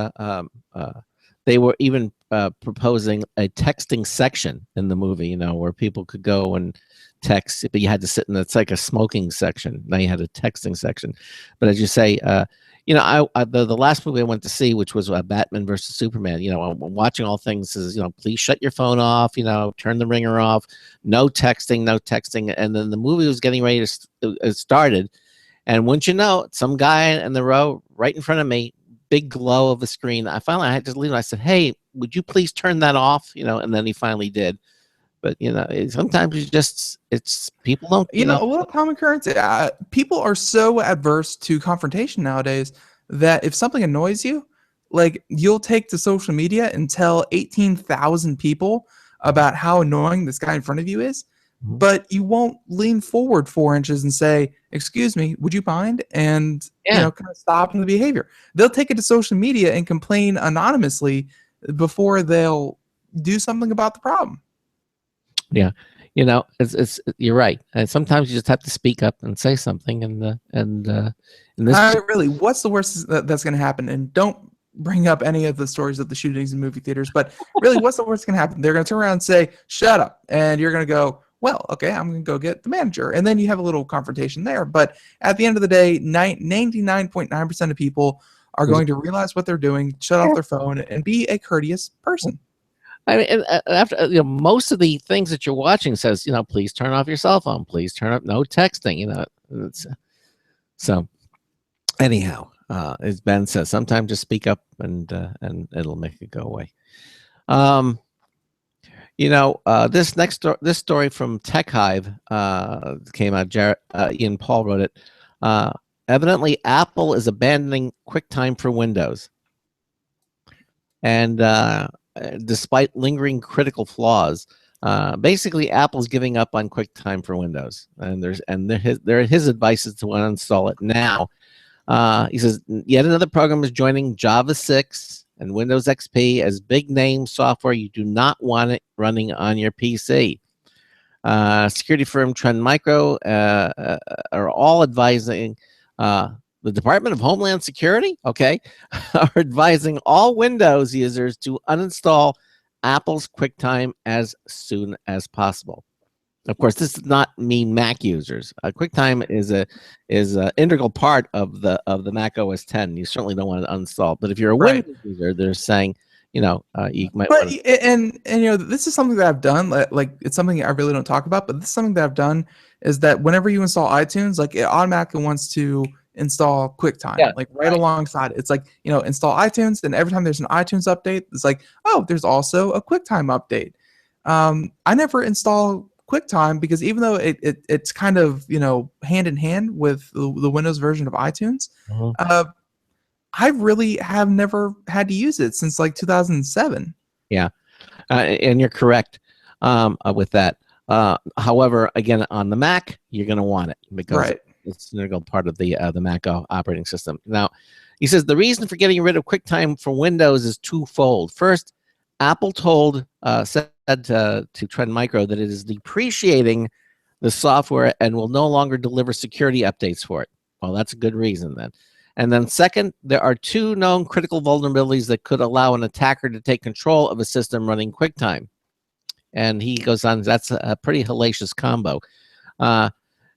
they were even proposing a texting section in the movie, where people could go and text, but you had to sit in, it's like a smoking section. Now you had a texting section. But as you say, the last movie I went to see, which was Batman versus Superman, I'm watching all things is, please shut your phone off, turn the ringer off, no texting. And then the movie was getting ready to it started. And wouldn't you know, some guy in the row right in front of me, big glow of the screen. I had to leave. I said, "Hey, would you please turn that off?" And then he finally did. But sometimes it's people don't. A little common currency. People are so adverse to confrontation nowadays that if something annoys you, like, you'll take to social media and tell 18,000 people about how annoying this guy in front of you is, but you won't lean forward 4 inches and say, "Excuse me, would you mind?" And kind of stop the behavior. They'll take it to social media and complain anonymously before they'll do something about the problem. Yeah, it's you're right. And sometimes you just have to speak up and say something. And this Really, what's the worst that's going to happen? And don't bring up any of the stories of the shootings in movie theaters, but really, what's the worst going to happen? They're going to turn around and say, "Shut up," and you're going to go, "Well, okay, I'm going to go get the manager," and then you have a little confrontation there. But at the end of the day, 99.9% of people are going to realize what they're doing, shut off their phone, and be a courteous person. I mean, after most of the things that you're watching says, please turn off your cell phone, please turn up no texting. So anyhow, as Ben says, sometimes just speak up and it'll make it go away. This story from Tech Hive came out. Ian Paul wrote it. Evidently, Apple is abandoning QuickTime for Windows, and despite lingering critical flaws, basically Apple's giving up on QuickTime for Windows, and his advice is to uninstall it now. He says yet another program is joining Java 6 and Windows XP as big name software. You do not want it running on your PC. Security firm Trend Micro are all advising the Department of Homeland Security, are advising all Windows users to uninstall Apple's QuickTime as soon as possible. Of course, this does not mean Mac users. QuickTime is an integral part of the Mac OS 10. You certainly don't want to uninstall. But if you're a Windows user, they're saying, you might. But and this is something that I've done. Like it's something I really don't talk about, but this is something that I've done is that whenever you install iTunes, like it automatically wants to install QuickTime, right alongside it. It's like install iTunes, and every time there's an iTunes update, it's like, oh, there's also a QuickTime update. I never install QuickTime because even though it's kind of hand in hand with the Windows version of iTunes, I really have never had to use it since like 2007. Yeah, and you're correct with that. However, again, on the Mac, you're going to want it because it's an integral part of the Mac operating system. Now, he says the reason for getting rid of QuickTime for Windows is twofold. First, Apple said to Trend Micro that it is depreciating the software and will no longer deliver security updates for it. Well, that's a good reason then. And then second, there are two known critical vulnerabilities that could allow an attacker to take control of a system running QuickTime. And he goes on, that's a pretty hellacious combo. And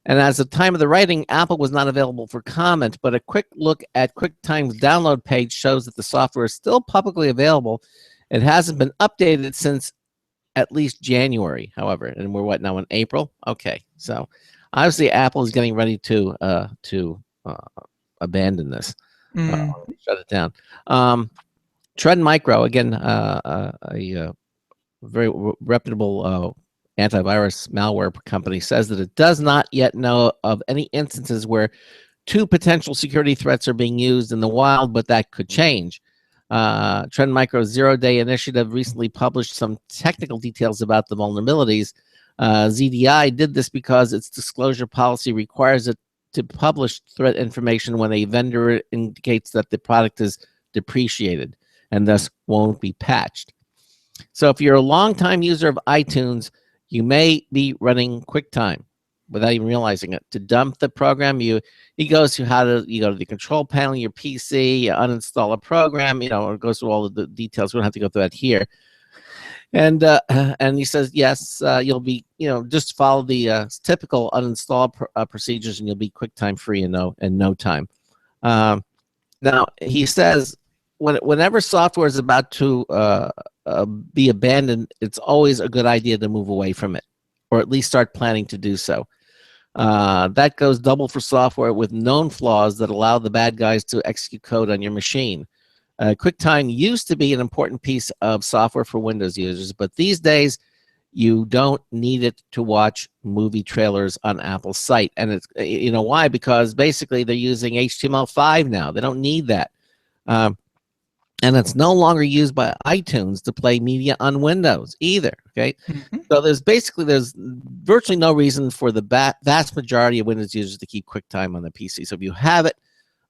as of the time of the writing, Apple was not available for comment, but a quick look at QuickTime's download page shows that the software is still publicly available. It hasn't been updated since at least January, however, and we're now in April? Okay, so obviously Apple is getting ready to abandon this, shut it down. Trend Micro, again, a very reputable antivirus malware company, says that it does not yet know of any instances where two potential security threats are being used in the wild, but that could change. Trend Micro's zero-day initiative recently published some technical details about the vulnerabilities. ZDI did this because its disclosure policy requires it to publish threat information when a vendor indicates that the product is depreciated and thus won't be patched. So if you're a longtime user of iTunes, you may be running QuickTime without even realizing it. To dump the program, you go to the control panel of your PC, you uninstall a program, it goes through all of the details. We don't have to go through that here. And he says, yes, you'll be, just follow the typical uninstall procedures, and you'll be QuickTime free in no time. Now, he says, whenever software is about to be abandoned, it's always a good idea to move away from it, or at least start planning to do so. That goes double for software with known flaws that allow the bad guys to execute code on your machine. QuickTime used to be an important piece of software for Windows users, but these days you don't need it to watch movie trailers on Apple's site. And it's, why? Because basically they're using HTML5 now. They don't need that. And it's no longer used by iTunes to play media on Windows either, okay? So there's virtually no reason for the vast majority of Windows users to keep QuickTime on the PC. So if you have it,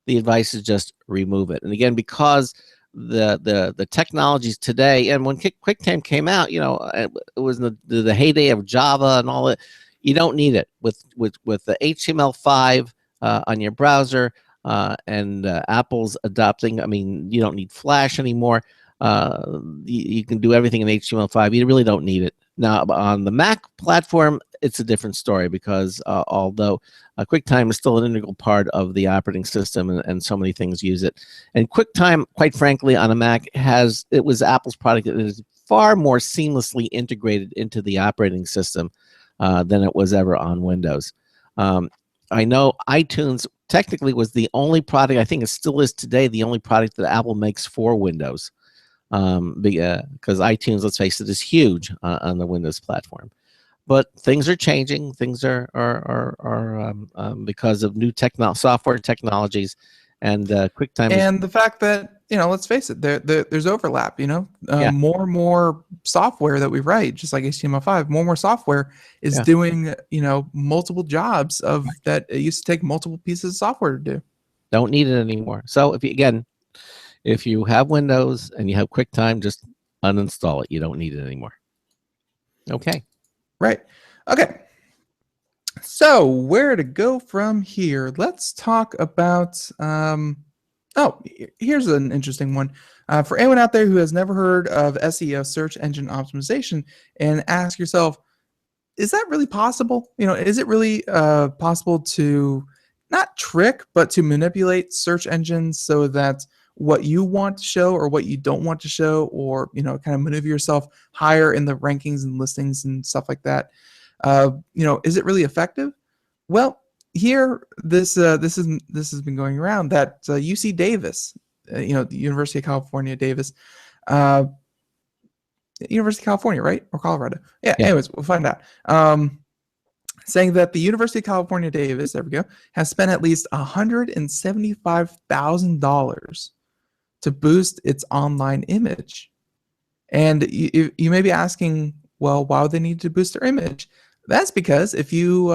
the advice is just remove it. And again, because the technologies today, and when QuickTime came out, it was the heyday of Java and all that. You don't need it with the HTML5 on your browser. And Apple's adopting, you don't need Flash anymore. You can do everything in HTML5. You really don't need it. Now, on the Mac platform, it's a different story because although QuickTime is still an integral part of the operating system and so many things use it. And QuickTime, quite frankly, on a Mac, it was Apple's product that is far more seamlessly integrated into the operating system than it was ever on Windows. I know iTunes technically was the only product, I think it still is today, the only product that Apple makes for Windows. Because iTunes, let's face it, is huge on the Windows platform. But things are changing. Things are because of new software technologies, and QuickTime is. And the fact that, let's face it, there's overlap. Yeah. More and more software that we write, just like HTML5, more and more software is doing multiple jobs that it used to take multiple pieces of software to do. Don't need it anymore. So if you have Windows and you have QuickTime, just uninstall it. You don't need it anymore. Okay. Right. Okay. So where to go from here? Let's talk about. Here's an interesting one. For anyone out there who has never heard of SEO, search engine optimization, and ask yourself, is that really possible? Is it really possible to not trick, but to manipulate search engines so that what you want to show or what you don't want to show, or kind of maneuver yourself higher in the rankings and listings and stuff like that? Is it really effective? Well, here this has been going around that UC Davis, the University of California, Davis, University of California, right, or Colorado? Yeah. Anyways, we'll find out. Saying that the University of California, Davis, there we go, has spent at least $175,000 to boost its online image. And you may be asking, well, why would they need to boost their image? That's because if you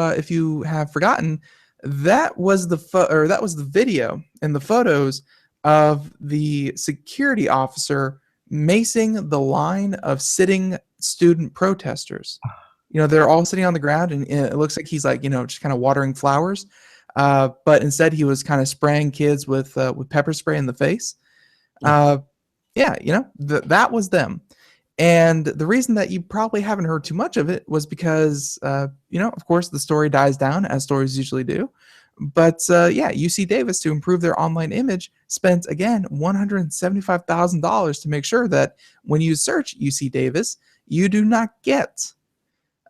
have forgotten, that was the video and the photos of the security officer macing the line of sitting student protesters. They're all sitting on the ground, and it looks like he's just kind of watering flowers, but instead he was kind of spraying kids with pepper spray in the face. That was them. And the reason that you probably haven't heard too much of it was because, of course, the story dies down, as stories usually do. But UC Davis, to improve their online image, spent, again, $175,000 to make sure that when you search UC Davis, you do not get,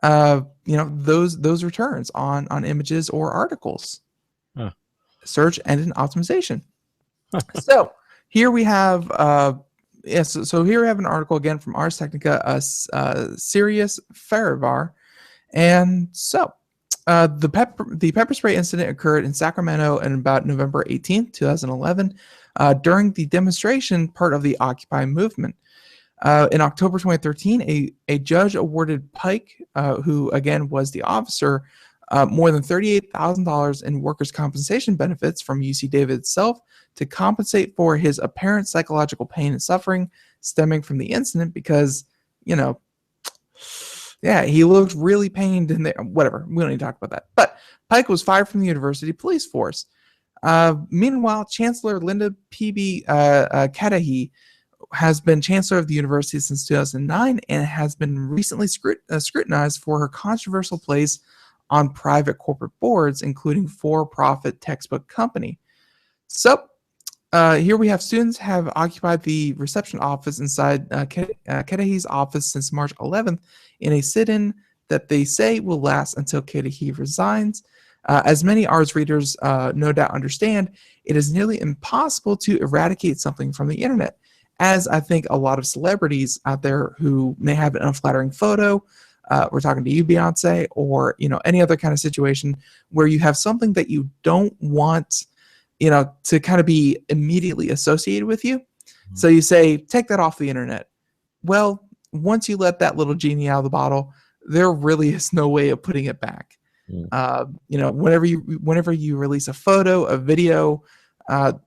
those returns on images or articles. Search engine optimization. So here we have. So here we have an article again from Ars Technica, Sirius Farivar. And so the pepper spray incident occurred in Sacramento on about November 18th, 2011, during the demonstration part of the Occupy movement. In October 2013, a judge awarded Pike, who again was the officer, more than $38,000 in workers' compensation benefits from UC Davis itself to compensate for his apparent psychological pain and suffering stemming from the incident because, he looked really pained in there. Whatever, we don't need to talk about that. But Pike was fired from the university police force. Meanwhile, Chancellor Linda P.B. Kadahi has been chancellor of the university since 2009 and has been recently scrutinized for her controversial place on private corporate boards, including for-profit textbook company. So here we have students have occupied the reception office inside Kadahi's office since March 11th in a sit-in that they say will last until Kadahi resigns. As many Ars readers no doubt understand, it is nearly impossible to eradicate something from the internet, as I think a lot of celebrities out there who may have an unflattering photo, we're talking to you, Beyonce, or any other kind of situation where you have something that you don't want to kind of be immediately associated with you. Mm-hmm. So you say, take that off the internet. Well, once you let that little genie out of the bottle, there really is no way of putting it back. Whenever you release a photo, a video,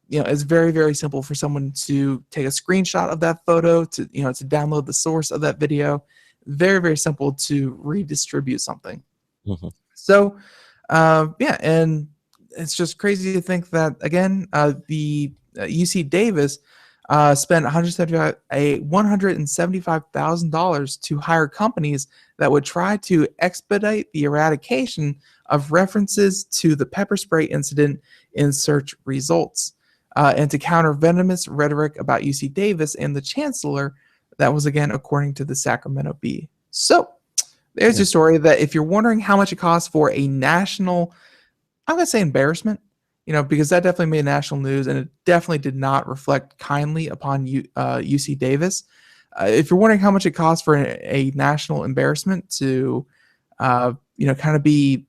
it's very, very simple for someone to take a screenshot of that photo, to download the source of that video. Very, very simple to redistribute something. Mm-hmm. So, and it's just crazy to think that, again, the UC Davis spent $175,000 to hire companies that would try to expedite the eradication of references to the pepper spray incident in search results. And to counter venomous rhetoric about UC Davis and the chancellor, That was again according to the Sacramento Bee. So there's your story. That if you're wondering how much it costs for a national, I'm gonna say embarrassment, because that definitely made national news, and it definitely did not reflect kindly upon UC Davis. If you're wondering how much it costs for a national embarrassment to, kind of be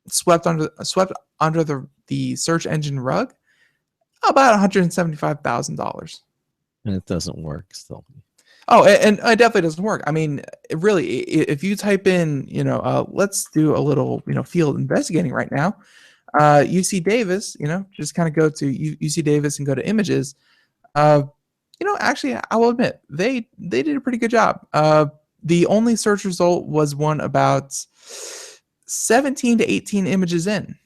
swept under the search engine rug, about $175,000. And it doesn't work still. Oh, and it definitely doesn't work. I mean, really, if you type in, let's do a little, field investigating right now. UC Davis, just kind of go to UC Davis and go to images. Actually, I will admit they did a pretty good job. The only search result was one about 17 to 18 images in.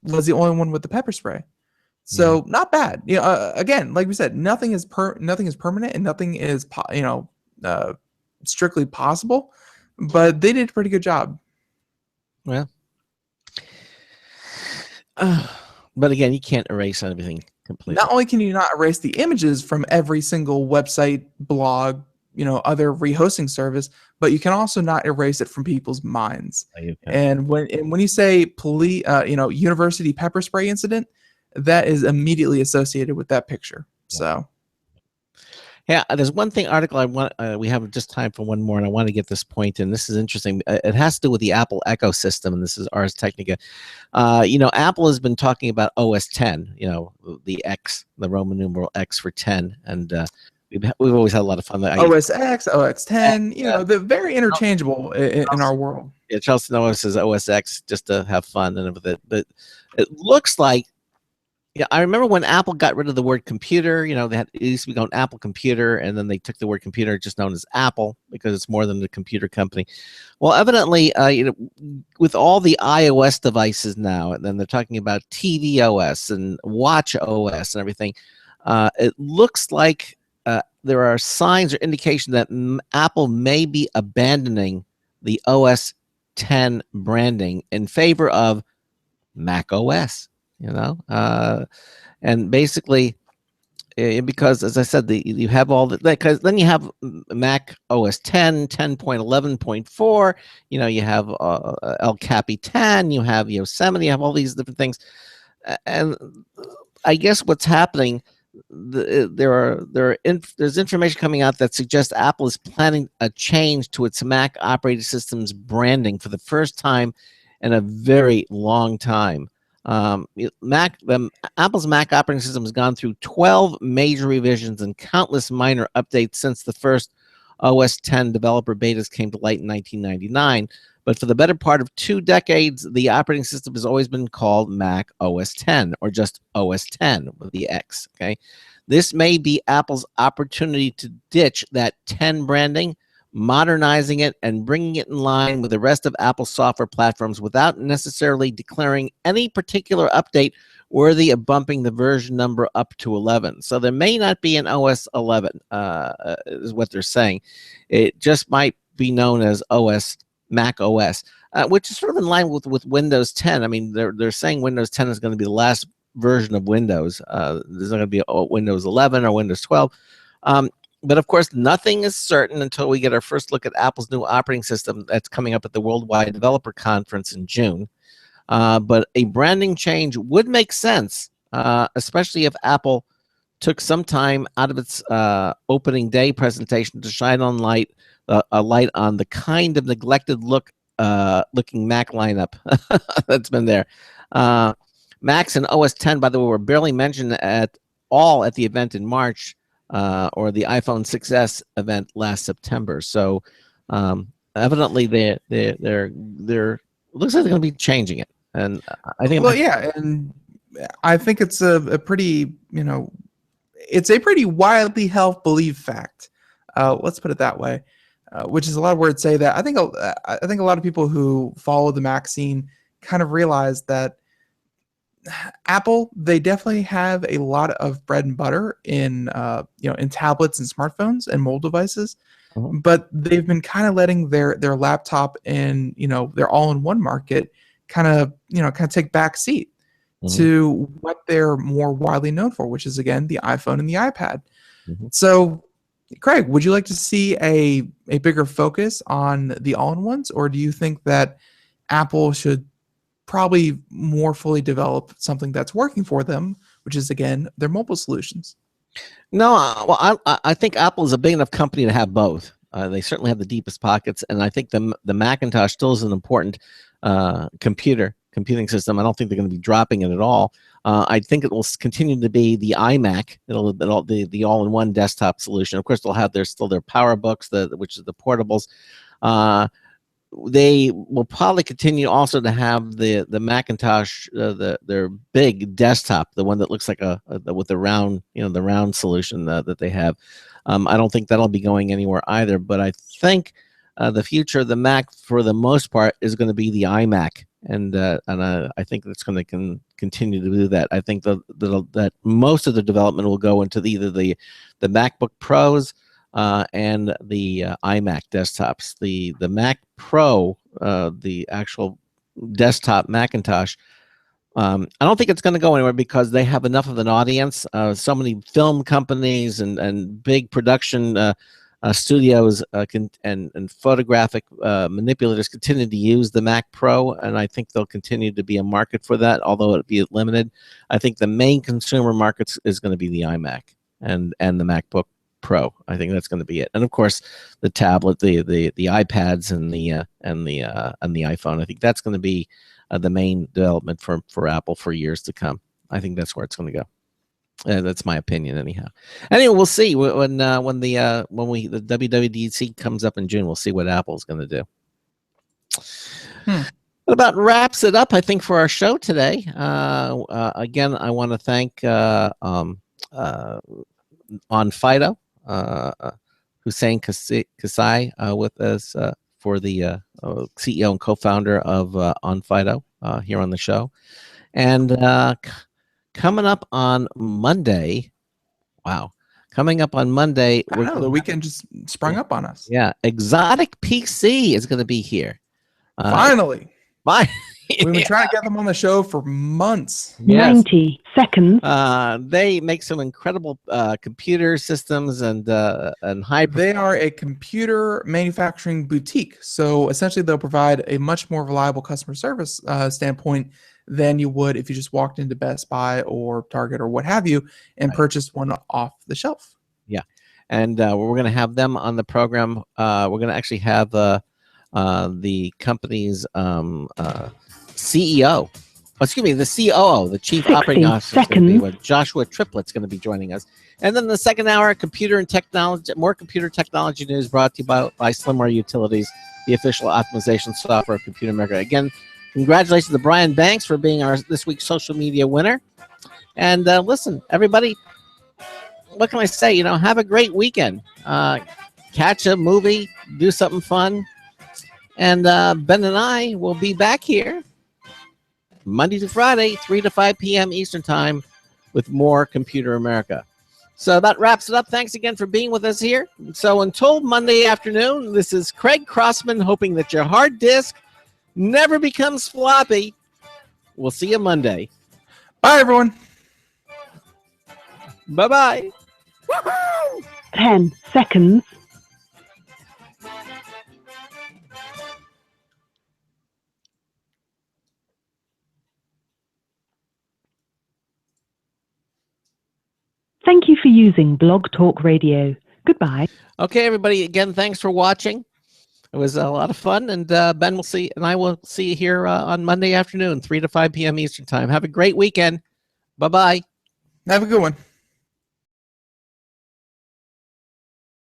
Was the only one with the pepper spray. So not bad. Again, like we said, nothing is permanent, and nothing is strictly possible. But they did a pretty good job. Well, but again, you can't erase everything completely. Not only can you not erase the images from every single website, blog, other rehosting service, but you can also not erase it from people's minds. And when you say university pepper spray incident, that is immediately associated with that picture. So, yeah, there's one article I want. We have just time for one more, and I want to get this point in. This is interesting. It has to do with the Apple ecosystem, and this is Ars Technica. Apple has been talking about OS 10. The X, the Roman numeral X for 10, and we've always had a lot of fun. OS X, OS 10. They're very interchangeable in our world. Yeah, Chelsea always says OS X just to have fun and everything, but it looks like. Yeah, I remember when Apple got rid of the word computer. It used to be called Apple Computer, and then they took the word computer, just known as Apple, because it's more than a computer company. Well, evidently, with all the iOS devices now, and then they're talking about TV OS and Watch OS and everything, it looks like there are signs or indication that Apple may be abandoning the OS 10 branding in favor of Mac OS. And basically, because as I said, you have all the, because then you have Mac OS 10, 10.11.4. You have El Capi 10. You have Yosemite. You have all these different things, and I guess what's happening. There's information coming out that suggests Apple is planning a change to its Mac operating system's branding for the first time in a very long time. Apple's Mac operating system has gone through 12 major revisions and countless minor updates since the first OS 10 developer betas came to light in 1999. But for the better part of 2 decades, the operating system has always been called Mac OS 10, or just OS 10 with the X. Okay, this may be Apple's opportunity to ditch that 10 branding, modernizing it and bringing it in line with the rest of Apple's software platforms without necessarily declaring any particular update worthy of bumping the version number up to 11. So there may not be an OS 11, is what they're saying. It just might be known as Mac OS, which is sort of in line with Windows 10. I mean, they're saying Windows 10 is going to be the last version of Windows. There's not going to be a Windows 11 or Windows 12. But of course, nothing is certain until we get our first look at Apple's new operating system that's coming up at the Worldwide Developer Conference in June. But a branding change would make sense, especially if Apple took some time out of its opening day presentation to shine a light on the kind of neglected looking Mac lineup that's been there. Macs and OS 10, by the way, were barely mentioned at all at the event in March. Or the iPhone 6s event last September. So evidently they're looks like they're going to be changing it, and I think. Well, yeah, and I think it's a pretty it's a pretty widely held believed fact. Let's put it that way, which is a lot of words say that. I think a lot of people who follow the Mac scene kind of realize that Apple, they definitely have a lot of bread and butter in in tablets and smartphones and mobile devices, but they've been kind of letting their laptop and their all-in-one market kind of take back seat to what they're more widely known for, which is again the iPhone and the iPad. So Craig, would you like to see a bigger focus on the all-in-ones, or do you think that Apple should probably more fully develop something that's working for them, which is, again, their mobile solutions? No, well, I think Apple is a big enough company to have both. They certainly have the deepest pockets, and I think the Macintosh still is an important computing system. I don't think they're going to be dropping it at all. I think it will continue to be the iMac. It'll the all-in-one desktop solution. Of course, they'll have their PowerBooks, which is the portables. They will probably continue also to have the Macintosh, their big desktop, the one that looks like with the round, the round solution that they have. I don't think that'll be going anywhere either. But I think the future of the Mac, for the most part, is going to be the iMac, and I think that's going to continue to do that. I think that most of the development will go into either the MacBook Pros. And the iMac desktops. The Mac Pro, the actual desktop Macintosh, I don't think it's going to go anywhere because they have enough of an audience. So many film companies and big production studios and photographic manipulators continue to use the Mac Pro, and I think there'll continue to be a market for that, although it'll be limited. I think the main consumer market is going to be the iMac and the MacBook Pro. I think that's going to be it, and of course, the tablet, the iPads, and the iPhone. I think that's going to be the main development for Apple for years to come. I think that's where it's going to go. That's my opinion, anyhow. Anyway, we'll see when the WWDC comes up in June. We'll see what Apple's going to do. That about wraps it up, I think, for our show today. Again, I want to thank Onfido, Hussein Kasai, with us for the CEO and co-founder of Onfido here on the show. And coming up on Monday, the weekend just sprung up on us. Yeah, Exotic PC is going to be here. Finally. Bye. We've been trying to get them on the show for months. Yes. 90 seconds. They make some incredible computer systems and high. They are a computer manufacturing boutique, so essentially they'll provide a much more reliable customer service standpoint than you would if you just walked into Best Buy or Target or what have you and purchased one off the shelf. Yeah, and we're going to have them on the program. We're going to actually have the company's CEO, the COO, the Chief Operating Officer, Joshua Triplett's going to be joining us. And then the second hour, more computer technology news brought to you by Slimware Utilities, the official optimization software of Computer America. Again, congratulations to Brian Banks for being this week's social media winner. And listen, everybody, what can I say? Have a great weekend. Catch a movie, do something fun. And Ben and I will be back here Monday to Friday, 3 to 5 p.m. Eastern Time with more Computer America. So that wraps it up. Thanks again for being with us here. So until Monday afternoon, this is Craig Crossman hoping that your hard disk never becomes floppy. We'll see you Monday. Bye, everyone. Bye-bye. 10 seconds. Thank you for using Blog Talk Radio. Goodbye. Okay, everybody. Again, thanks for watching. It was a lot of fun, and Ben will see, and I will see you here on Monday afternoon, 3 to 5 p.m. Eastern Time. Have a great weekend. Bye-bye. Have a good one.